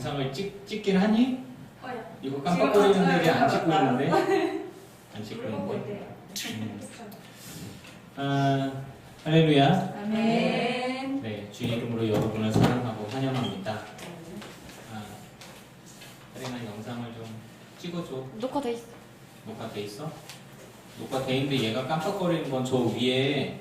영상을 찍긴 하니? 어, 이거 깜빡거리는데 왜 안 찍고 찍었어요. 있는데? 안 찍고 물어보고 있는데. 있대요. 할렐루야. 아멘. 네, 주의 이름으로 여러분을 사랑하고 환영합니다. 혜린아 영상을 좀 찍어줘. 녹화돼 있어. 녹화돼 있어? 녹화돼 있는데 얘가 깜빡거리는 건 저 위에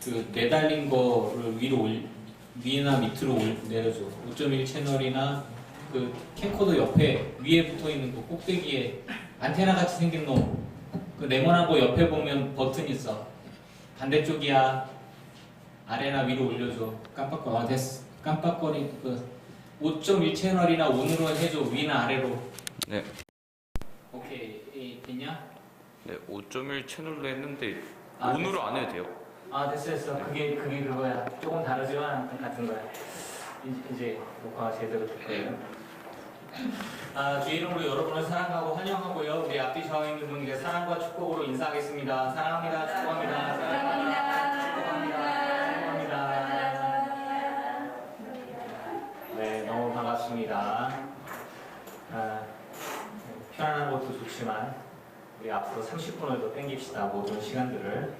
그 매달린 거를 위나 밑으로 내려줘. 5.1 채널이나 그 캠코더 옆에 위에 붙어 있는 거 꼭대기에 안테나 같이 생긴 놈. 그 네모난 거 옆에 보면 버튼 있어. 반대쪽이야. 아래나 위로 올려줘. 됐어. 깜빡거리 그 5.1 채널이나 온으로 해줘. 위나 아래로. 네. 오케이. 됐냐? 네, 5.1 채널로 했는데 아, 온으로 됐어. 안 해도 돼요? 됐어. 그게 그거야. 조금 다르지만 같은 거야. 이제 녹화가 제대로 될 거예요. 주의 이름으로 여러분을 사랑하고 환영하고요. 우리 앞뒤 좌우에 있는 분에게 사랑과 축복으로 인사하겠습니다. 사랑합니다. 축복합니다. 축복합니다. 네, 너무 반갑습니다. 편안한 것도 좋지만 우리 앞으로 30분을 더 땡깁시다. 모든 시간들을.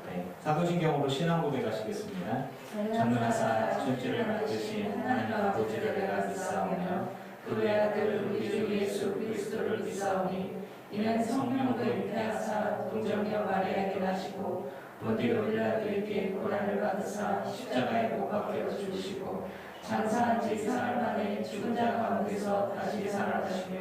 네, 사도신경으로 신앙 고백하시겠습니다. 전능하사 천지를 만드신 하나님 아버지를 내가 믿사오며 그의 아들 우리 주 예수 그리스도를 믿사오니 이는 성령으로 잉태하사 동정녀 마리아에게 나시고 본디오 빌라도에게 고난을 받으사 십자가에 못 박혀 죽으시고 장사한 지 사흘 만에 죽은 자 가운데서 다시 살아나시며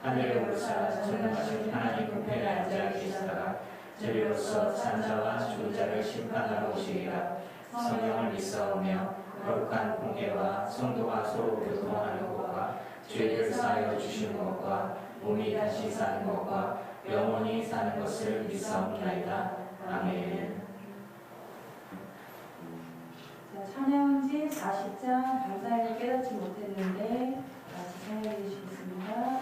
하늘에 오르사 전능하신 하나님 우편에 앉아 계시다가 저리로서 산자와 죽은 자를 심판하러 오시리라. 성령을 믿사오며 거룩한 공예와 성도가 서로 교통하는 것과 죄를 사하여 주시는 것과 몸이 다시 사는 것과 영원히 사는 것을 믿사옵나이다. 아멘. 자, 찬양지 40장 감사를 깨닫지 못했는데 다시 찬양해 주시겠습니다.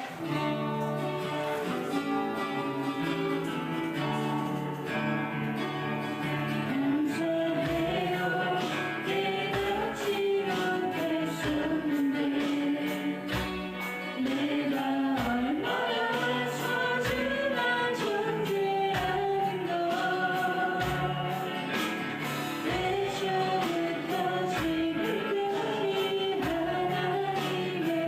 내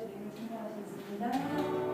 주님을 찬양하시겠습니다.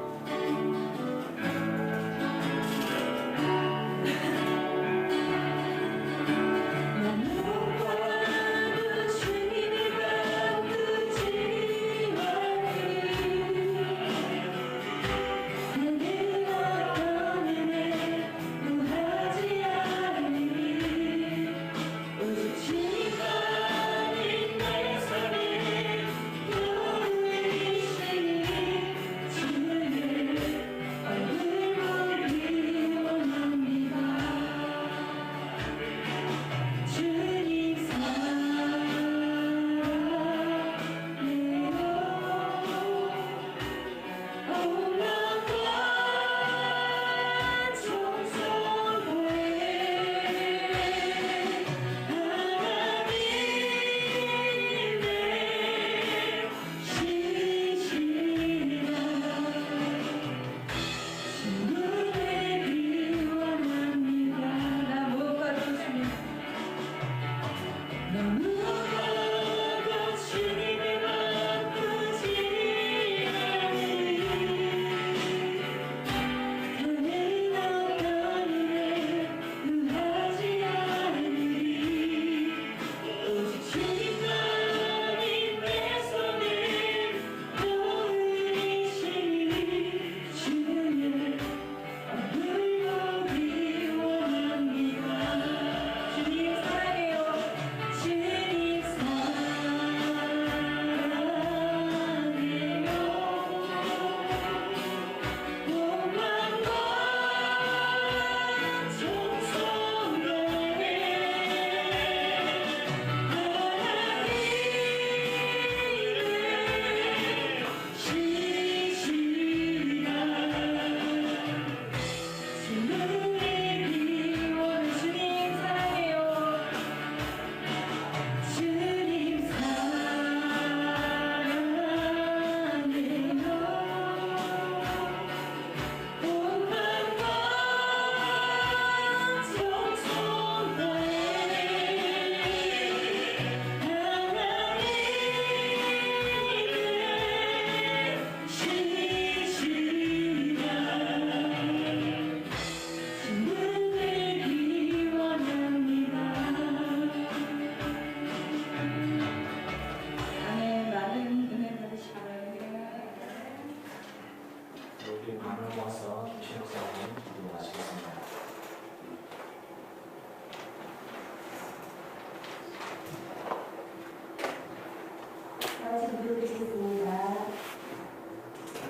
기도드리겠습니다.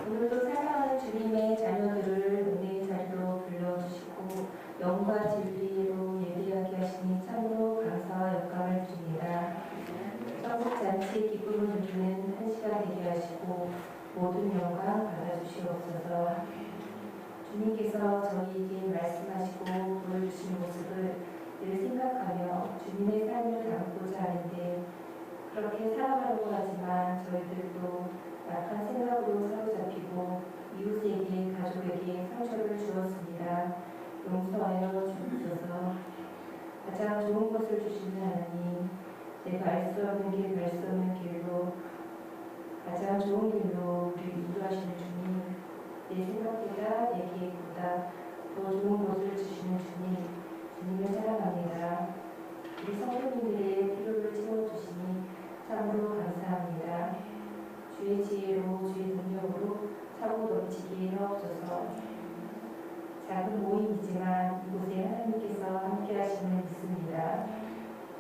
오늘도 사랑하는 주님의 자녀들을 은혜의 자리로 불러주시고 영과 진리로 예배하게 하시니 참으로 감사와 영광을 드립니다. 천국 잔치의 기쁨을 누리는 한 시간 되게 하시고 모든 영광 받아주시옵소서. 주님께서 저희에게 말씀하시고 보여주신 모습을 늘 생각하며 주님의 삶을 담고자 하는데 그렇게 살아가려고 하지만 저희들도 약한 생각으로 사로잡히고 이웃에게 가족에게 상처를 주었습니다. 용서하여 주옵소서. 가장 좋은 것을 주시는 하나님, 내가 알 수 없는 길, 갈 수 없는 길로 가장 좋은 길로 우리를 인도하시는 주님, 내 생각보다 내 계획보다 더 좋은 것을 주시는 주님, 주님을 사랑합니다. 우리 성도님들의 필요를 채워주시니 참으로 감사합니다. 주의 지혜로 주의 능력으로 차고 넘치게 하옵소서. 작은 모임이지만 이곳에 하나님께서 함께 하시는 믿습니다.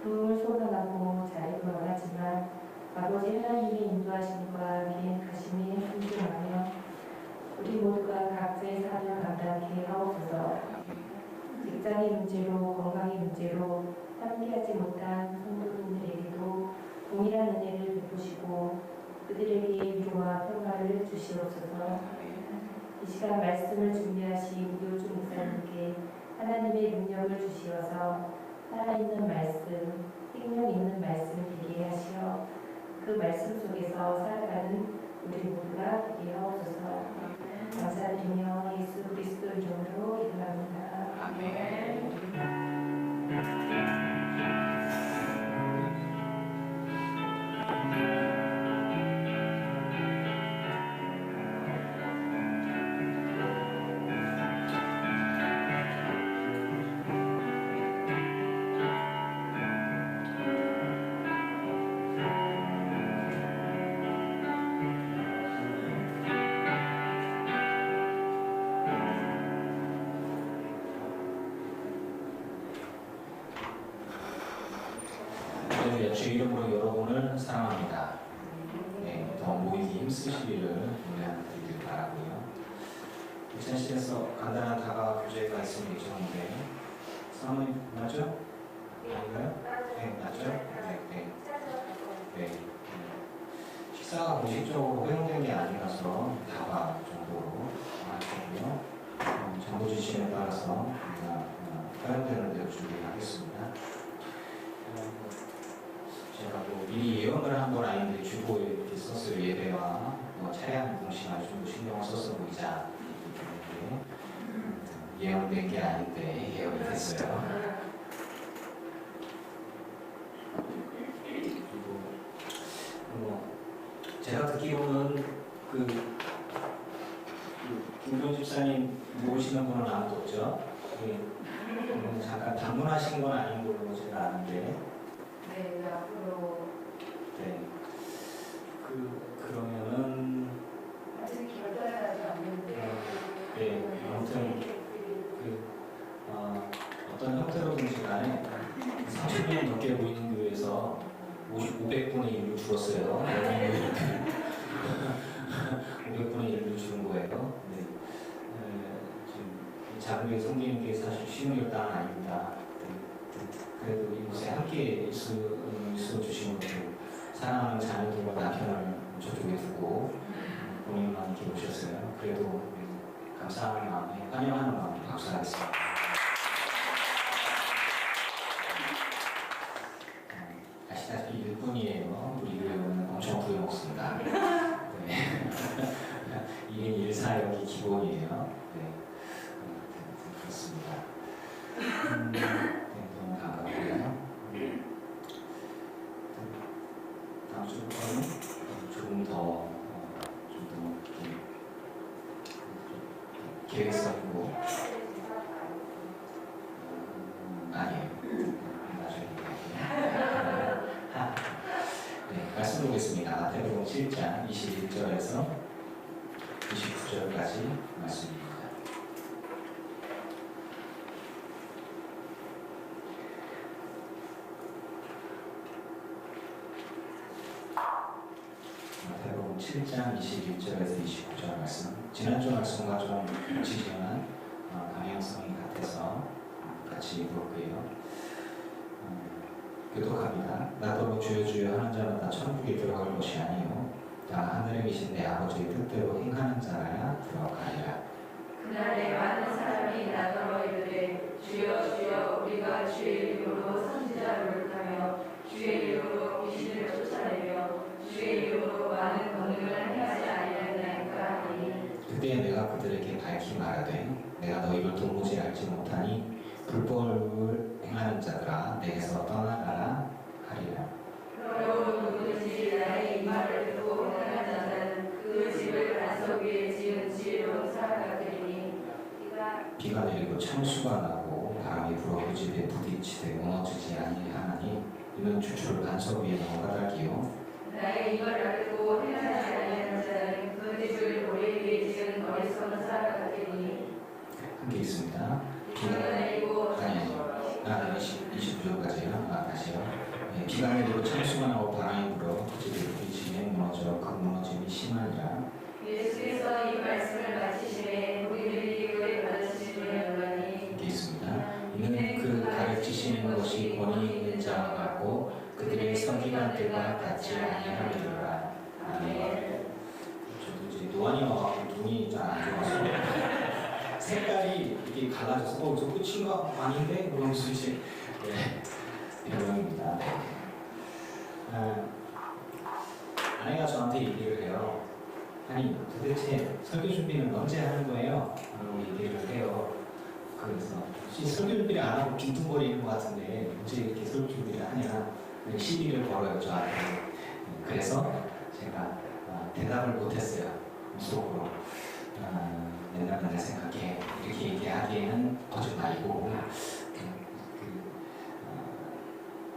부흥을 소망하고 자리도 원하지만 아버지 하나님의 인도하심과 비행하심이 순종하며 우리 모두가 각자의 삶을 감당케 하옵소서. 직장의 문제로 건강의 문제로 함께하지 못한 성도님들에게도 동일한 은혜를 베푸시고 그들에게 위로와 평화를 주시옵소서. 이 시간 말씀을 준비하신 이호주 목사님께 하나님의 능력을 주시어서 살아있는 말씀, 생명 있는 말씀 되게 하시어 그 말씀 속에서 살아가는 우리 모두가 되게 하옵소서. 감사드리며 예수 그리스도 이름으로 기도합니다. 아멘. 주 이름으로 여러분을 사랑합니다. 네, 더 모이기 힘쓰시기를 부탁드리길 바라고요. 우천실에서 간단한 다가 교재가 있으면 예정인데 사모님 맞죠? 아닌가요? 네, 맞죠? 네. 식사가 공식적으로 허용된 게 아니라서 다가 정도로 하시고요. 정보 지침에 따라서 우리가 허용되는 대로 준비하겠습니다. 제가 뭐 미리 예언을 한 건 아닌데 주보에 이렇게 썼을 예배와 차례하는 동시에 좀 신경을 써서 보이자 예언된 게 아닌데 예언이 됐어요. 그리고 제가 듣기로는 김동 집사님 모시는 분은 아무도 없죠. 잠깐 방문하신 건 아닌 걸로 제가 아는데. 네, 앞으로 네. 그러면은 아직 결단하지 않는데. 네, 아무튼 어떤 형태로든지 간에 30년 넘게 모이는 교회에서 500분의 1로 줄었어요. 500분의 1로 줄은 거예요. 네. 지금 작은 교회 섬기는 게 사실 쉬운 결단은 아닙니다. 그래도 이곳에 함께 있어 주신 분들, 사랑하는 자녀들과 남편을 저쪽에 두고 본인만 이렇게 오셨어요. 그래도 감사하는 마음에, 환영하는 마음에 감사하겠습니다. 아시다시피 일꾼이에요. 우리 교회는 엄청 부여먹습니다. 네. 1인 1사역이 기본이에요. 네. 그렇습니다. 너무 반갑고요. 다음 주부터는 조금 더 계획성이고 아니에요. 나중에 네, 말씀 보겠습니다. 마태복음 7장 21절에서 29절까지 말씀입니다. 마태복음 7장 21절에서 29절 말씀. 지난주 말씀과 좀 지지만 방향성이 같아서 같이 볼게요. 교독합니다. 나더러 주여 주여 하는 자마다 천국에 들어갈 것이 아니요 다 하늘에 계신 내 아버지의 뜻대로 행하는 자라야 들어가리라. 그날에 많은 사람이 나더러 이르되 주여 주여 우리가 주의 이름으로 선지자를 하며 주의 이름으로 귀신을 쫓아내며 주의 이름으로 많은 권능을 행하지 아니하나이까 하니 그때 내가 그들에게 밝히 말하되 내가 너희를 돌보지 알지 못하니 불법을 행하는 자들아 내게서 떠나가라 하리라. 그러므로 누구든지 나의 이 말을 듣고 행하는 자는 그 집을 반석 위에 지은 지혜로운 사람 같으니 비가 내리고 창수가 나고 바람이 불어 그 집에 부딪히되 무너지지 아니하나니 이는 주추를 반석 위에 넣은 까닭이요 나의 이 말을 듣고 행하지 아니하는 자는 그 집을 모래 위에 지은 어리석은 사람 같으니 한 게 있습니다. 비가 내리고 29절까지요. 다시요. 네, 비가 내리고 창수가 나고 바람이 불어 그 집에 부딪히면 무너져 그 무너짐이 심하니라. 예수께서 이 말씀을 마치시매 우리들이 그의 받으시는 연관이 이게 있습니다. 이는 그 가르치시는 것이 권위 있는 자와 같고 그들의 서기관들과 같지 아니함이니라. 아멘. 저도 이제 노안이 와서 눈이 잘 안 좋아서 색깔이 이렇게 갈라져서 저 끝인가 아닌데 그러면서 이제 이러입니다. 아내가 저한테 얘기를 해요. 아니 도대체 설교 준비는 언제 하는 거예요? 라고 얘기를 해요. 그래서 혹시 설교 준비를 안 하고 빈둥거리는 것 같은데 언제 이렇게 설교 준비를 하냐 시비를 걸어요 저한테. 그래서 제가 대답을 못했어요. 속으로. 맨날 생각해 이렇게 얘기하기에는 거짓말이고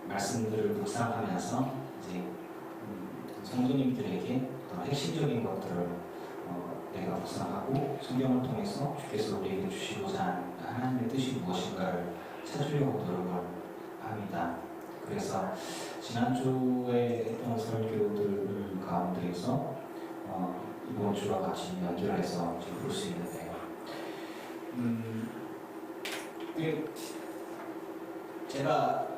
말씀들을 묵상하면서 이제 성도님들에게 어떤 핵심적인 것들을 내가 묵상하고 성경을 통해서 주께서 우리에게 주시고자 하는 하나님의 뜻이 무엇인가를 찾으려고 노력을 합니다. 그래서 지난주에 했던 설교들 가운데에서 이번 주와 같이 연결해서 볼 수 있는데요. 제가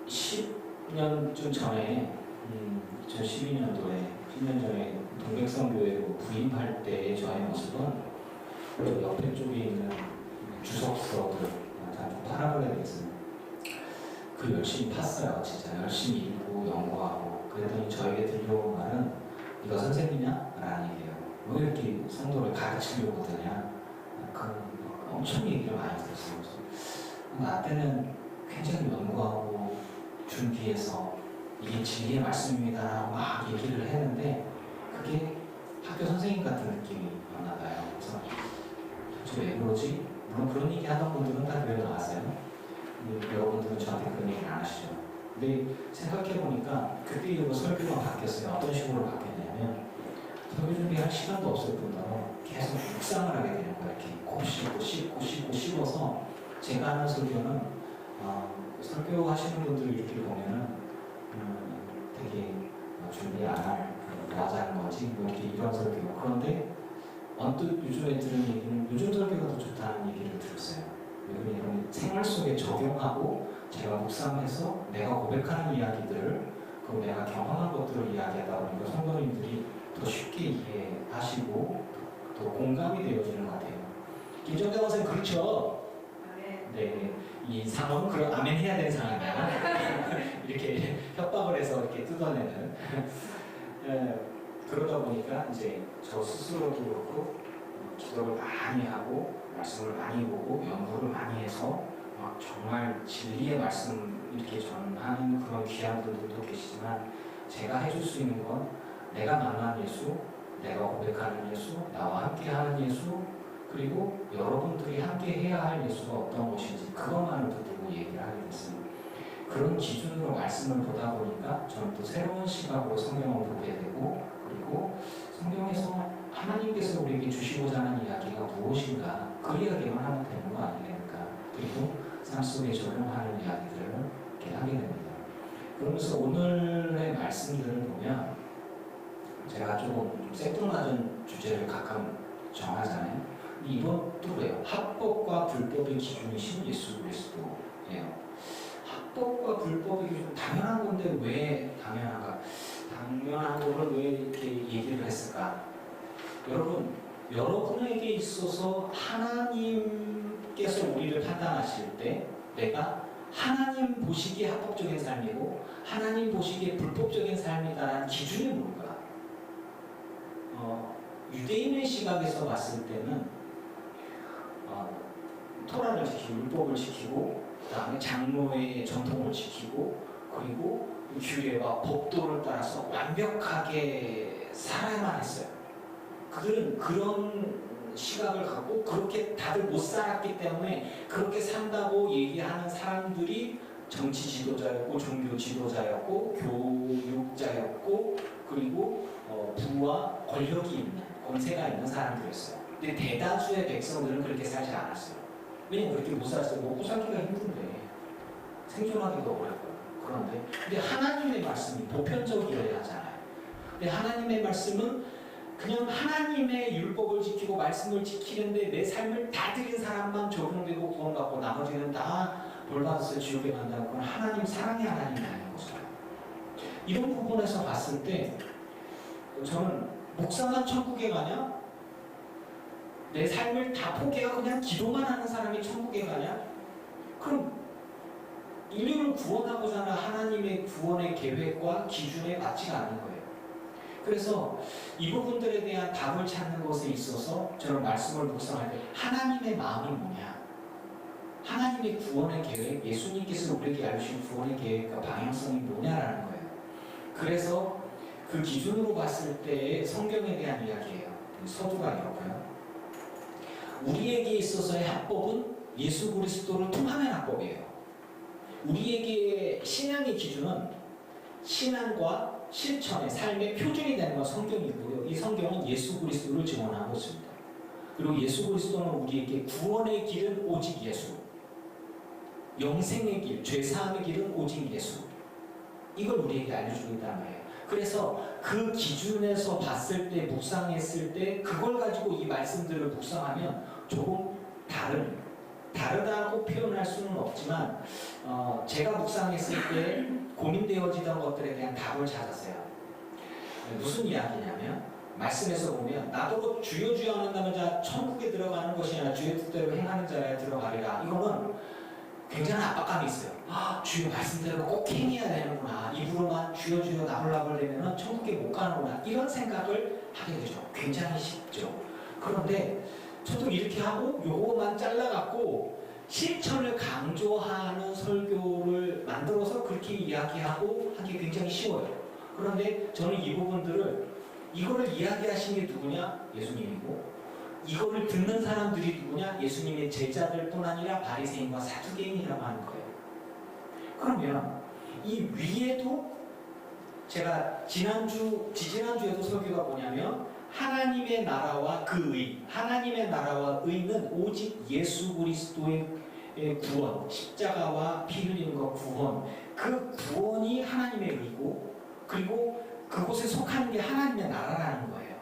10년쯤 전에 2012년도에 10년 전에 동백선교회로 부임할 때의 저의 모습은 저 옆에 쪽에 있는 주석서들 파라글레겠어요. 그 열심히 팠어요. 진짜 열심히 읽고 연구하고. 그랬더니 저에게 들려온 말은 네가 선생님이냐? 라는 얘기예요. 왜 이렇게 성도를 가르치려고 드냐? 엄청 얘기를 많이 들었어요. 나 때는 굉장히 연구하고 준비해서 이게 진리의 말씀입니다 막 얘기를 했는데 그게 학교 선생님 같은 느낌이었나 봐요. 그래서 도대체 왜 그러지? 물론 그런 얘기 하던 분들은 다 교회 나왔어요. 여러분들은 저한테 그런 얘기를 안 하시죠. 근데 생각해보니까 그때 이후로 설교가 바뀌었어요. 어떤 식으로 바뀌었냐면 설교 준비할 시간도 없을 뿐더러 계속 묵상을 하게 되는 거예요. 이렇게 꼭 씹어서 제가 하는 설교는 설교하시는 분들 이렇게 보면은 되게 준비 안 할 도와자는 거지 뭐 이렇게 이런 설교. 그런데 언뜻 요즘에 들은 얘기는 요즘 설교가 더 좋다는 얘기를 들었어요. 왜냐면 생활 속에 적용하고 제가 묵상해서 내가 고백하는 이야기들을 그리고 내가 경험한 것들을 이야기하다 보니까 성도님들이 더 쉽게 이해하시고 더 공감이 되어지는 것 같아요. 김정대 원생 그렇죠? 네, 이 상황은 그런 아멘 해야 되는 상황이야. 이렇게 협박을 해서 이렇게 뜯어내는. 그러다 보니까 이제 저 스스로도 그렇고 기도를 많이 하고 말씀을 많이 보고 연구를 많이 해서 막 정말 진리의 말씀 이렇게 전하는 그런 귀한 분들도 계시지만 제가 해줄 수 있는 건 내가 만난 예수, 내가 고백하는 예수, 나와 함께하는 예수, 그리고 여러분들이 함께 해야 할 예수가 어떤 것인지 그것만을 붙들고 얘기를 하게 됐습니다. 그런 기준으로 말씀을 보다 보니까 저는 또 새로운 시각으로 성경을 보게 되고 그리고 성경에서 하나님께서 우리에게 주시고자 하는 이야기가 무엇인가 그 이야기만 하면 되는 거 아니겠습니까? 그리고 삶 속에 적용하는 이야기들을 이렇게 하게 됩니다. 그러면서 오늘의 말씀들을 보면 제가 조금 생뚱맞은 주제를 가끔 정하잖아요. 이것도 그래요. 합법과 불법의 기준이신 예수 그리스도예요. 합법과 불법의 기준 당연한 건데 왜 당연한가? 당연한 거를 왜 이렇게 얘기를 했을까? 여러분, 여러분에게 있어서 하나님께서 우리를 판단하실 때 내가 하나님 보시기에 합법적인 삶이고 하나님 보시기에 불법적인 삶이다라는 기준이 뭘까? 유대인의 시각에서 봤을 때는 토라를 지키고 율법을 지키고 그 다음에 장로의 전통을 지키고 그리고 규례와 법도를 따라서 완벽하게 살아야만 했어요. 그들은 그런 시각을 갖고 그렇게 다들 못 살았기 때문에 그렇게 산다고 얘기하는 사람들이 정치 지도자였고 종교 지도자였고 교육자였고 그리고 부와 권력이 있는 권세가 있는 사람들이었어요. 근데 대다수의 백성들은 그렇게 살지 않았어요. 왜냐면 그렇게 못 살았어요. 먹고 살기가 힘든데 생존하기도 어렵고 그런데 근데 하나님의 말씀이 보편적이어야 하잖아요. 근데 하나님의 말씀은 그냥 하나님의 율법을 지키고 말씀을 지키는데 내 삶을 다 드린 사람만 적용되고 구원받고 나머지는 다 벌받아서 지옥에 간다는 건 하나님 사랑의 하나님이 아닌 거죠. 이런 부분에서 봤을 때 저는 목사만 천국에 가냐? 내 삶을 다 포기하고 그냥 기도만 하는 사람이 천국에 가냐? 그럼 인류를 구원하고자 하는 하나님의 구원의 계획과 기준에 맞지가 않는 거예요. 그래서 이 부분들에 대한 답을 찾는 것에 있어서 저는 말씀을 묵상할 때 하나님의 마음이 뭐냐? 하나님의 구원의 계획, 예수님께서 우리에게 알려주신 구원의 계획과 방향성이 뭐냐라는 거예요. 그래서 그 기준으로 봤을 때의 성경에 대한 이야기예요. 서두가 이렇고요. 우리에게 있어서의 합법은 예수 그리스도를 통하는 합법이에요. 우리에게 신앙의 기준은 신앙과 실천의 삶의 표준이 되는 건 성경이고요. 이 성경은 예수 그리스도를 증언하고 있습니다. 그리고 예수 그리스도는 우리에게 구원의 길은 오직 예수, 영생의 길, 죄사함의 길은 오직 예수, 이걸 우리에게 알려주고 있단 말이에요. 그래서 그 기준에서 봤을 때, 묵상했을 때 그걸 가지고 이 말씀들을 묵상하면 조금 다르다고 표현할 수는 없지만 제가 묵상했을 때 고민되어지던 것들에 대한 답을 찾았어요. 무슨 이야기냐면 말씀에서 보면 나도 주여 주여 하는 자는 자 천국에 들어가는 것이 아니라 주의 뜻대로 행하는 자에 들어가리라. 이거는 굉장한 압박감이 있어요. 주여 말씀대로 꼭 행해야 되는구나. 입으로만 주여 주여 나불나불대면 천국에 못 가는구나. 이런 생각을 하게 되죠. 굉장히 쉽죠. 그런데 저도 이렇게 하고 요거만 잘라갖고 실천을 강조하는 설교를 만들어서 그렇게 이야기하고 하기 굉장히 쉬워요. 그런데 저는 이 부분들을 이거를 이야기하신 게 누구냐? 예수님이고 이거를 듣는 사람들이 누구냐? 예수님의 제자들뿐 아니라 바리새인과 사두개인이라고 하는 거예요. 그러면 이 위에도 제가 지지난주에도 설교가 뭐냐면 하나님의 나라와 그 의, 하나님의 나라와 의는 오직 예수 그리스도의 구원, 십자가와 피 흘리는 것 구원, 그 구원이 하나님의 의고 그리고 그곳에 속하는 게 하나님의 나라라는 거예요.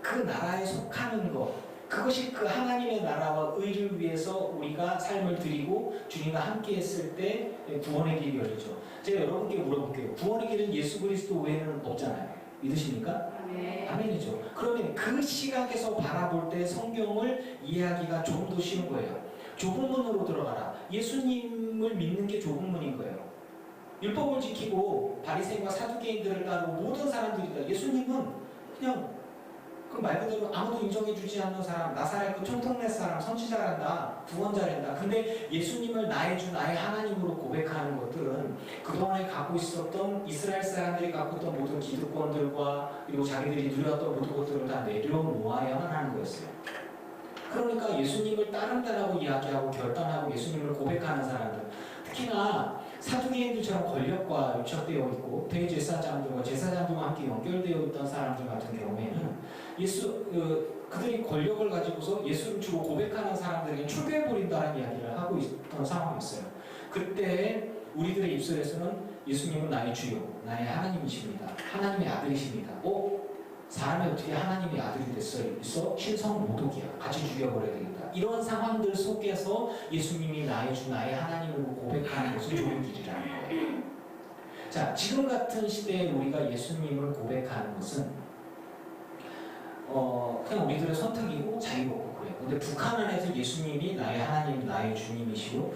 그 나라에 속하는 것, 그것이 그 하나님의 나라와 의를 위해서 우리가 삶을 드리고 주님과 함께 했을 때 구원의 길이 열리죠. 제가 여러분께 물어볼게요. 구원의 길은 예수 그리스도 외에는 없잖아요. 믿으십니까? 아멘이죠. 그러면 그 시각에서 바라볼 때 성경을 이해하기가 좀 더 쉬운 거예요. 좁은 문으로 들어가라. 예수님을 믿는 게 좁은 문인 거예요. 율법을 지키고 바리새인과 사두개인들을 따르고 모든 사람들이다. 예수님은 그냥 그 말 그대로 아무도 인정해주지 않는 사람, 나사렛 그 총통내 사람, 선지자란다, 구원자란다. 근데 예수님을 나의 주, 나의 하나님으로 고백하는 것들은 그동안에 갖고 있었던 이스라엘 사람들이 갖고 있던 모든 기득권들과 그리고 자기들이 누렸던 모든 것들을 다 내려놓아야만 하는 거였어요. 그러니까 예수님을 따른다라고 이야기하고 결단하고 예수님을 고백하는 사람들, 특히나 사두개인들처럼 권력과 유착되어 있고 대제사장들과 제사장들과 함께 연결되어 있던 사람들 같은 경우에는 그들이 권력을 가지고서 예수를 주로 고백하는 사람들에게 출교해버린다는 이야기를 하고 있던 상황이었어요. 그때 우리들의 입술에서는 예수님은 나의 주요, 나의 하나님이십니다. 하나님의 아들이십니다. 사람이 어떻게 하나님의 아들이 됐어? 신성 모독이야. 같이 죽여버려야 되겠다. 이런 상황들 속에서 예수님이 나의 주, 나의 하나님을 고백하는 것은 좋은 길이라는 거예요. 자, 지금 같은 시대에 우리가 예수님을 고백하는 것은 그냥 우리들의 선택이고 자유롭고 그래요. 근데 북한 안에서 예수님이 나의 하나님, 나의 주님이시고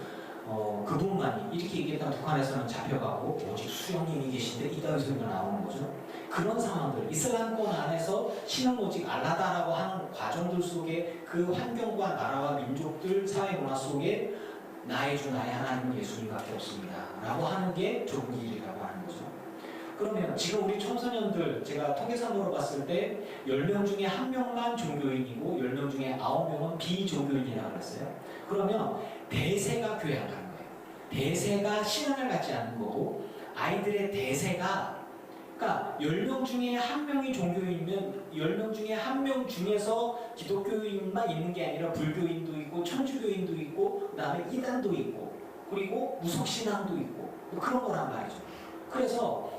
그분만이 이렇게 얘기했던 북한에서는 잡혀가고 오직 수령님이 계신데 이따위 소리가 나오는 거죠. 그런 상황들, 이슬람권 안에서 신은 오직 알라다라고 하는 과정들 속에 그 환경과 나라와 민족들, 사회 문화 속에 나의 주, 나의 하나님은 예수님밖에 없습니다 라고 하는 게 좁은 길이라고 하는 거죠. 그러면 지금 우리 청소년들 제가 통계상으로 봤을 때 10명 중에 1명만 종교인이고 10명 중에 9명은 비종교인이라고 그랬어요. 그러면 대세가 교회 안 가는 거예요. 대세가 신앙을 갖지 않는 거고 아이들의 대세가 그러니까 10명 중에 1명이 종교인이면 10명 중에 1명 중에서 기독교인만 있는 게 아니라 불교인도 있고 천주교인도 있고 그 다음에 이단도 있고 그리고 무속신앙도 있고 그런 거란 말이죠. 그래서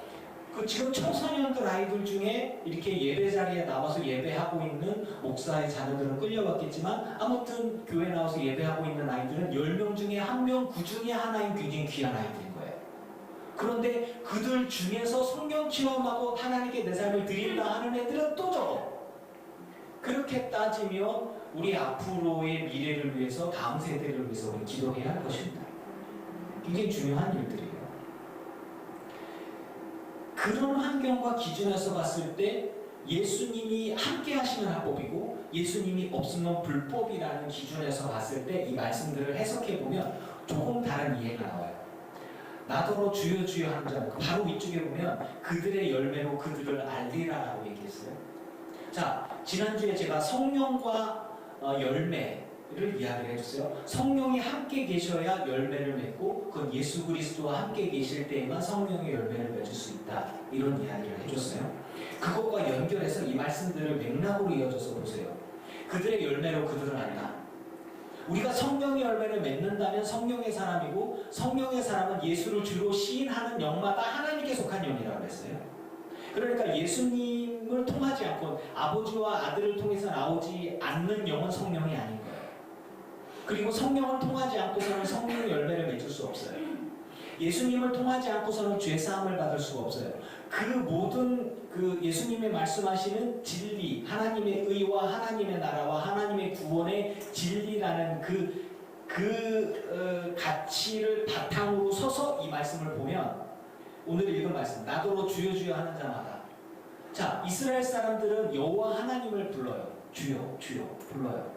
지금 청소년들 아이들 중에 이렇게 예배 자리에 나와서 예배하고 있는 목사의 자녀들은 끌려갔겠지만 아무튼 교회 나와서 예배하고 있는 아이들은 10명 중에 1명 그 중에 하나인 굉장히 귀한 아이들인 거예요. 그런데 그들 중에서 성경 체험하고 하나님께 내 삶을 드린다 하는 애들은 또 적어. 그렇게 따지면 우리 앞으로의 미래를 위해서 다음 세대를 위해서 우리 기도해야 할 것입니다. 굉장히 중요한 일들이에요. 그런 환경과 기준에서 봤을 때 예수님이 함께 하시는 합법이고 예수님이 없으면 불법이라는 기준에서 봤을 때 이 말씀들을 해석해보면 조금 다른 이해가 나와요. 나더러 주여 주여 하는 자는 바로 위쪽에 보면 그들의 열매로 그들을 알리라라고 얘기했어요. 자, 지난주에 제가 성령과 열매를 이야기를 해줬어요. 성령이 함께 계셔야 열매를 맺고 그건 예수 그리스도와 함께 계실 때에만 성령의 열매를 맺을 수 있다. 이런 이야기를 해줬어요. 그것과 연결해서 이 말씀들을 맥락으로 이어져서 보세요. 그들의 열매로 그들을 안다. 우리가 성령의 열매를 맺는다면 성령의 사람이고, 성령의 사람은 예수를 주로 시인하는 영마다 하나님께 속한 영이라고 그랬어요. 그러니까 예수님을 통하지 않고 아버지와 아들을 통해서 나오지 않는 영은 성령이 아닌 거예요. 그리고 성령을 통하지 않고서는 성령의 열매를 맺을 수 없어요. 예수님을 통하지 않고서는 죄사함을 받을 수가 없어요. 그 모든 예수님의 말씀하시는 진리, 하나님의 의와 하나님의 나라와 하나님의 구원의 진리라는 가치를 바탕으로 서서 이 말씀을 보면, 오늘 읽은 말씀, 나더러 주여 주여 하는 자마다. 자, 이스라엘 사람들은 여호와 하나님을 불러요. 주여 주여 불러요.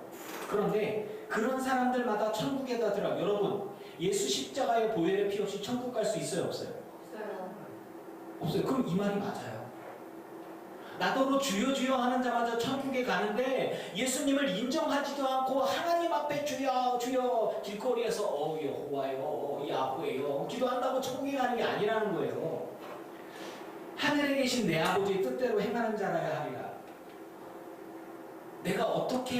그런데 그런 사람들마다 천국에다 들어가요. 여러분, 예수 십자가의 보혈의 피 없이 천국 갈 수 있어요, 없어요? 없어요. 그럼 이 말이 맞아요. 나더러 주여 주여 하는 자마다 천국에 가는데 예수님을 인정하지도 않고 하나님 앞에 주여 주여 길거리에서 여호와여 야훼여 기도한다고 천국에 가는 게 아니라는 거예요. 하늘에 계신 내 아버지의 뜻대로 행하는 자라야 하리라. 내가 어떻게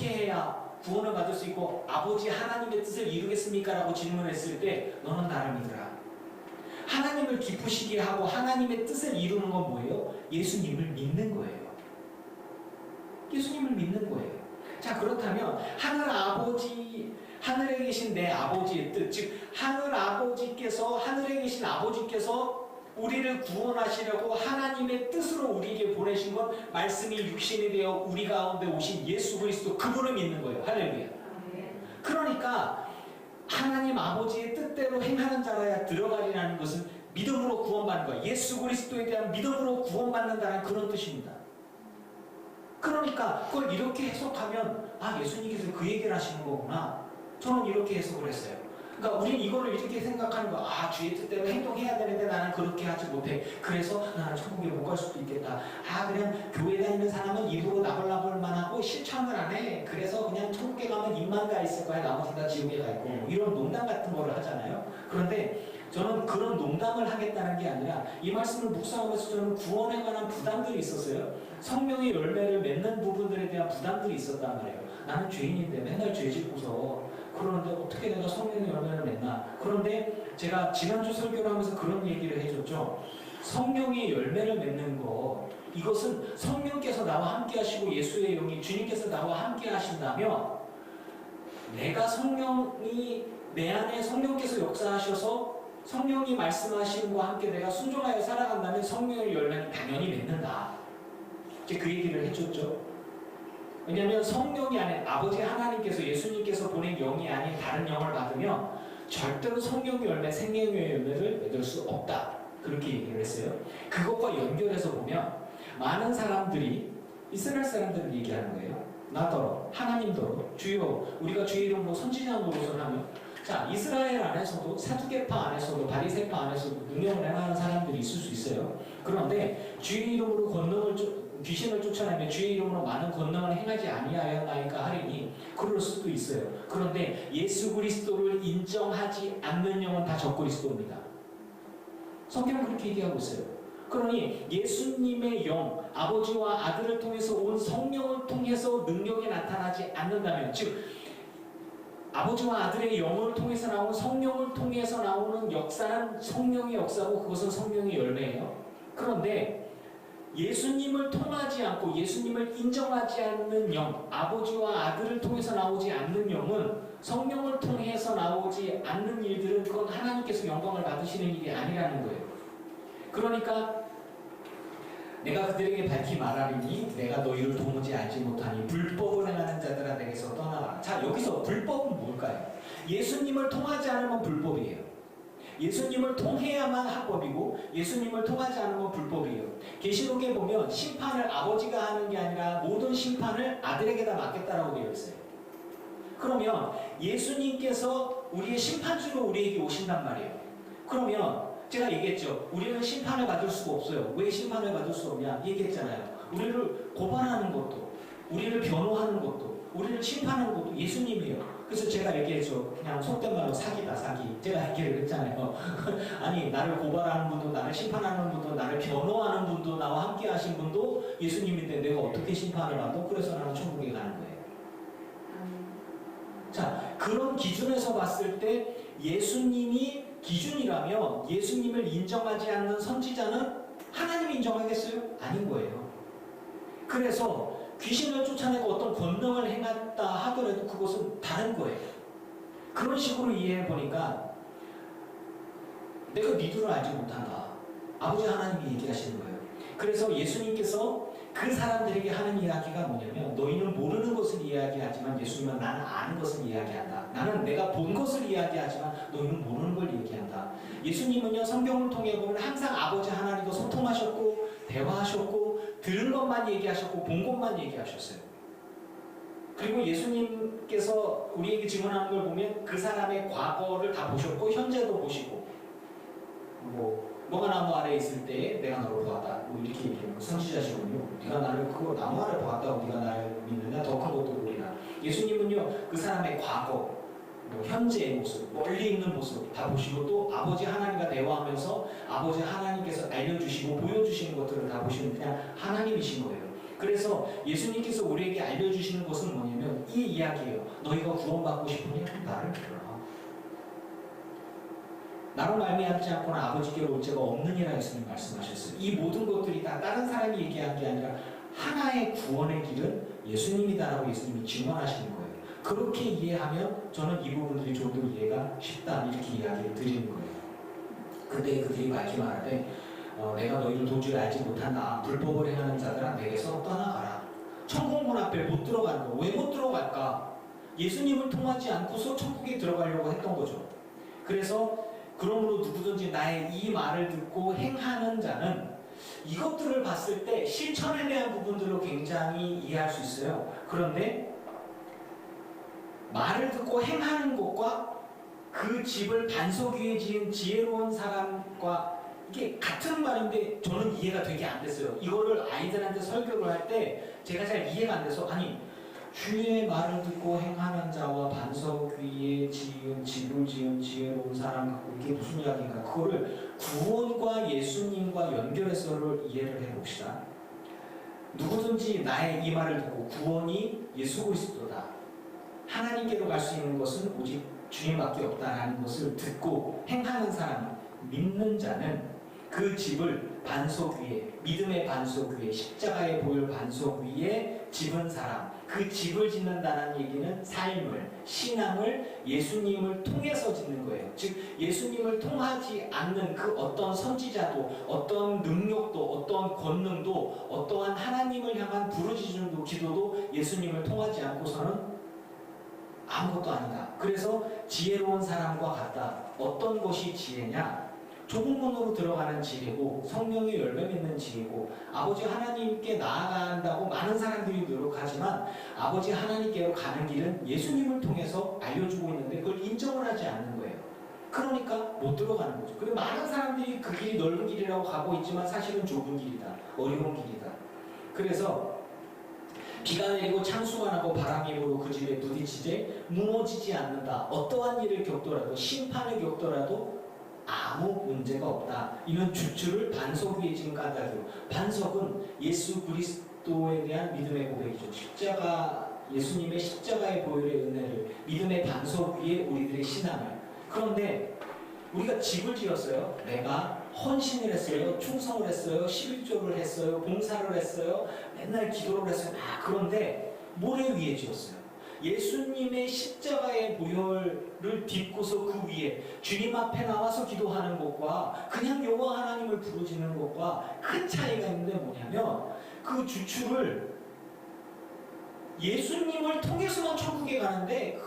해야 구원을 받을 수 있고 아버지 하나님의 뜻을 이루겠습니까? 라고 질문했을 때 너는 나를 믿으라. 하나님을 기쁘시게 하고 하나님의 뜻을 이루는 건 뭐예요? 예수님을 믿는 거예요. 예수님을 믿는 거예요. 자, 그렇다면 하늘에 계신 내 아버지의 뜻, 즉 하늘에 계신 아버지께서 우리를 구원하시려고 하나님의 뜻으로 우리에게 보내신 건 말씀이 육신이 되어 우리 가운데 오신 예수 그리스도, 그분을 믿는 거예요. 할렐루야. 그러니까 하나님 아버지의 뜻대로 행하는 자라야 들어가리라는 것은 믿음으로 구원받는 거예요. 예수 그리스도에 대한 믿음으로 구원받는다는 그런 뜻입니다. 그러니까 그걸 이렇게 해석하면 예수님께서 그 얘기를 하시는 거구나. 저는 이렇게 해석을 했어요. 그러니까 우리는 이거를 이렇게 생각하는 거야. 주의 뜻대로 행동해야 되는데 나는 그렇게 하지 못해. 그래서 나는 천국에 못 갈 수도 있겠다. 그냥 교회 다니는 사람은 입으로 나불나불만 하고 실천을 안 해. 그래서 그냥 천국에 가면 입만 가 있을 거야. 나머지 다 지옥에 가 있고. 이런 농담 같은 거를 하잖아요. 그런데 저는 그런 농담을 하겠다는 게 아니라 이 말씀을 묵상하면서 저는 구원에 관한 부담들이 있었어요. 성령의 열매를 맺는 부분들에 대한 부담들이 있었단 말이에요. 나는 죄인인데 맨날 죄 짓고서 그러는데 어떻게 내가 성령의 열매를 맺나. 그런데 제가 지난주 설교를 하면서 그런 얘기를 해줬죠. 성령의 열매를 맺는 거, 이것은 성령께서 나와 함께 하시고 예수의 영이 주님께서 나와 함께 하신다면 내가 성령이 내 안에 성령께서 역사하셔서 성령이 말씀하시는 것과 함께 내가 순종하여 살아간다면 성령의 열매는 당연히 맺는다. 이제 그 얘기를 해줬죠. 왜냐하면 성령이 아닌 아버지 하나님께서 예수님께서 보낸 영이 아닌 다른 영을 받으면 절대로 성령의 열매, 생명의 열매를 맺을 수 없다. 그렇게 얘기를 했어요. 그것과 연결해서 보면 많은 사람들이 이스라엘 사람들을 얘기하는 거예요. 나더러 하나님더러 주여 우리가 주의 이름으로 선지자 노릇을 하며, 자, 이스라엘 안에서도 사두개파 안에서도 바리새파 안에서도 능력을 행하는 사람들이 있을 수 있어요. 그런데 주의 이름으로 귀신을 쫓아내며 주의 이름으로 많은 권능을 행하지 아니하였나이까 하리니 그럴 수도 있어요. 그런데 예수 그리스도를 인정하지 않는 영은 다 적그리스도입니다. 성경은 그렇게 얘기하고 있어요. 그러니 예수님의 영, 아버지와 아들을 통해서 온 성령을 통해서 능력이 나타나지 않는다면, 즉 아버지와 아들의 영을 통해서 나오는 성령을 통해서 나오는 역사는 성령의 역사고 그것은 성령의 열매예요. 그런데 예수님을 통하지 않고 예수님을 인정하지 않는 영, 아버지와 아들을 통해서 나오지 않는 영은 성령을 통해서 나오지 않는 일들은 그건 하나님께서 영광을 받으시는 일이 아니라는 거예요. 그러니까 내가 그들에게 밝히 말하리니 내가 너희를 도무지 알지 못하니 불법을 행하는 자들아 내게서 떠나라. 자, 여기서 불법은 뭘까요? 예수님을 통하지 않으면 불법이에요. 예수님을 통해야만 합법이고 예수님을 통하지 않으면 불법이에요. 계시록에 보면 심판을 아버지가 하는 게 아니라 모든 심판을 아들에게다 맡겼다라고 되어 있어요. 그러면 예수님께서 우리의 심판주로 우리에게 오신단 말이에요. 그러면 제가 얘기했죠. 우리는 심판을 받을 수가 없어요. 왜 심판을 받을 수 없냐 얘기했잖아요. 우리를 고발하는 것도, 우리를 변호하는 것도, 우리를 심판하는 것도 예수님이에요. 그래서 제가 얘기했죠. 그냥 속된 말로 사기다, 사기. 제가 얘기를 했잖아요. 아니, 나를 고발하는 분도, 나를 심판하는 분도, 나를 변호하는 분도, 나와 함께 하신 분도 예수님인데 내가 어떻게 심판을 받고 그래서 나는 천국에 가는 거예요. 자, 그런 기준에서 봤을 때 예수님이 기준이라면 예수님을 인정하지 않는 선지자는 하나님이 인정하겠어요? 아닌 거예요. 그래서 귀신을 쫓아내고 어떤 권능을 행했다 하더라도 그것은 다른 거예요. 그런 식으로 이해해 보니까 내가 니들을 알지 못한다. 아버지 하나님이 얘기하시는 거예요. 그래서 예수님께서 그 사람들에게 하는 이야기가 뭐냐면 너희는 모르는 것을 이야기하지만 예수님은 나는 아는 것을 이야기한다. 나는 내가 본 것을 이야기하지만 너희는 모르는 걸 얘기한다. 예수님은요 성경을 통해 보면 항상 아버지 하나님과 소통하셨고 대화하셨고 들은 것만 얘기하셨고 본 것만 얘기하셨어요. 그리고 예수님께서 우리에게 증언하는 걸 보면 그 사람의 과거를 다 보셨고 현재도 보시고 너가 나무 아래에 있을 때 내가 너를 보았다. 이렇게 얘기하는 선지자시군요. 네가 나를 그거 나무 아래 보았다고 네가 나를 믿느냐 더 큰 것도 보리라. 예수님은요 그 사람의 과거, 현재의 모습, 멀리 있는 모습 다 보시고 또 아버지 하나님과 대화하면서 아버지 하나님께서 알려주시고 보여주시는 것들을 다 보시는 그냥 하나님이신 거예요. 그래서 예수님께서 우리에게 알려주시는 것은 뭐냐면 이 이야기예요. 너희가 구원받고 싶으면 나를 믿어라. 나로 말미암지 않고는 아버지께로 올 자가 없느니라 예수님 말씀하셨어요. 이 모든 것들이 다 다른 사람이 얘기한 게 아니라 하나의 구원의 길은 예수님이다라고 예수님이 증언하시는 거예요. 그렇게 이해하면 저는 이 부분들이 좀 더 이해가 쉽다 이렇게 이야기를 드리는 거예요. 근데 그들이 밝히 말하되 내가 너희를 도저히 알지 못한다. 불법을 행하는 자들아 내게서 떠나가라. 천국문 앞에 못 들어가는 거. 왜 못 들어갈까? 예수님을 통하지 않고서 천국에 들어가려고 했던 거죠. 그래서 그러므로 누구든지 나의 이 말을 듣고 행하는 자는 이것들을 봤을 때 실천에 대한 부분들로 굉장히 이해할 수 있어요. 그런데 말을 듣고 행하는 것과 그 집을 반석 위에 지은 지혜로운 사람과 이게 같은 말인데 저는 이해가 되게 안 됐어요. 이거를 아이들한테 설교를 할 때 제가 잘 이해가 안 돼서 아니 주의 말을 듣고 행하는 자와 반석 위에 지은 집을 지은 지혜로운 사람 이게 무슨 이야기인가? 그거를 구원과 예수님과 연결해서 이해를 해봅시다. 누구든지 나의 이 말을 듣고 구원이 예수 그리스도다. 하나님께로 갈 수 있는 것은 오직 주님밖에 없다라는 것을 듣고 행하는 사람, 믿는 자는 그 집을 반석 위에, 믿음의 반석 위에, 십자가의 보혈 반석 위에 집은 사람, 그 집을 짓는다는 얘기는 삶을, 신앙을 예수님을 통해서 짓는 거예요. 즉 예수님을 통하지 않는 그 어떤 선지자도, 어떤 능력도, 어떤 권능도, 어떠한 하나님을 향한 부르짖음도, 기도도 예수님을 통하지 않고서는 아무것도 아니다. 그래서 지혜로운 사람과 같다. 어떤 것이 지혜냐? 좁은 문으로 들어가는 지혜고 성령의 열매 맺는 지혜고 아버지 하나님께 나아간다고 많은 사람들이 노력하지만 아버지 하나님께로 가는 길은 예수님을 통해서 알려주고 있는데 그걸 인정을 하지 않는 거예요. 그러니까 못 들어가는 거죠. 그리고 많은 사람들이 그 길이 넓은 길이라고 가고 있지만 사실은 좁은 길이다. 어려운 길이다. 그래서 비가 내리고 창수가 나고 바람이 불고 그 집에 부딪히되 무너지지 않는다. 어떠한 일을 겪더라도 심판을 겪더라도 아무 문제가 없다. 이는 주추를 반석 위에 지은 까닭이요. 반석은 예수 그리스도에 대한 믿음의 고백이죠. 십자가, 예수님의 십자가의 보혈의 은혜를 믿음의 반석 위에 우리들의 신앙을. 그런데 우리가 집을 지었어요. 내가 헌신을 했어요. 충성을 했어요. 11조를 했어요. 봉사를 했어요. 맨날 기도를 했어요. 그런데 모래 위에 지었어요. 예수님의 십자가의 보혈을 딛고서 그 위에 주님 앞에 나와서 기도하는 것과 그냥 여호와 하나님을 부르짖는 것과 큰 차이가 있는데 뭐냐면 그 주추를 예수님을 통해서만 천국에 가는데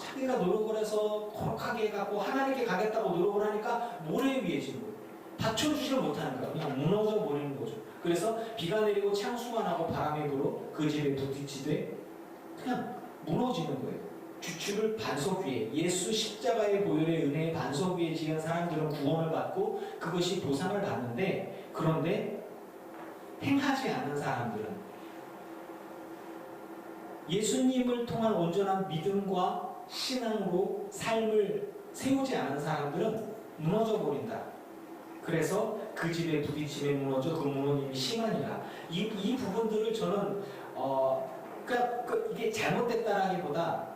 자기가 노력을 해서 거룩하게 가고 하나님께 가겠다고 노력을 하니까 모래 위에 지는 거예요. 받쳐주지를 못하는 거예요. 그냥 무너져 버리는 거죠. 그래서 비가 내리고 창수가 나고 바람이 불어 그 집에 부딪히되 그냥 무너지는 거예요. 주추를 반석 위에 예수 십자가의 보혈의 은혜의 반석 위에 지은 사람들은 구원을 받고 그것이 보상을 받는데 그런데 행하지 않는 사람들은 예수님을 통한 온전한 믿음과 신앙으로 삶을 세우지 않은 사람들은 무너져 버린다. 그래서 그 집에 부딪힘에 무너져 그 무너짐이 심하니라. 이 부분들을 저는 그러니까 이게 잘못됐다라기보다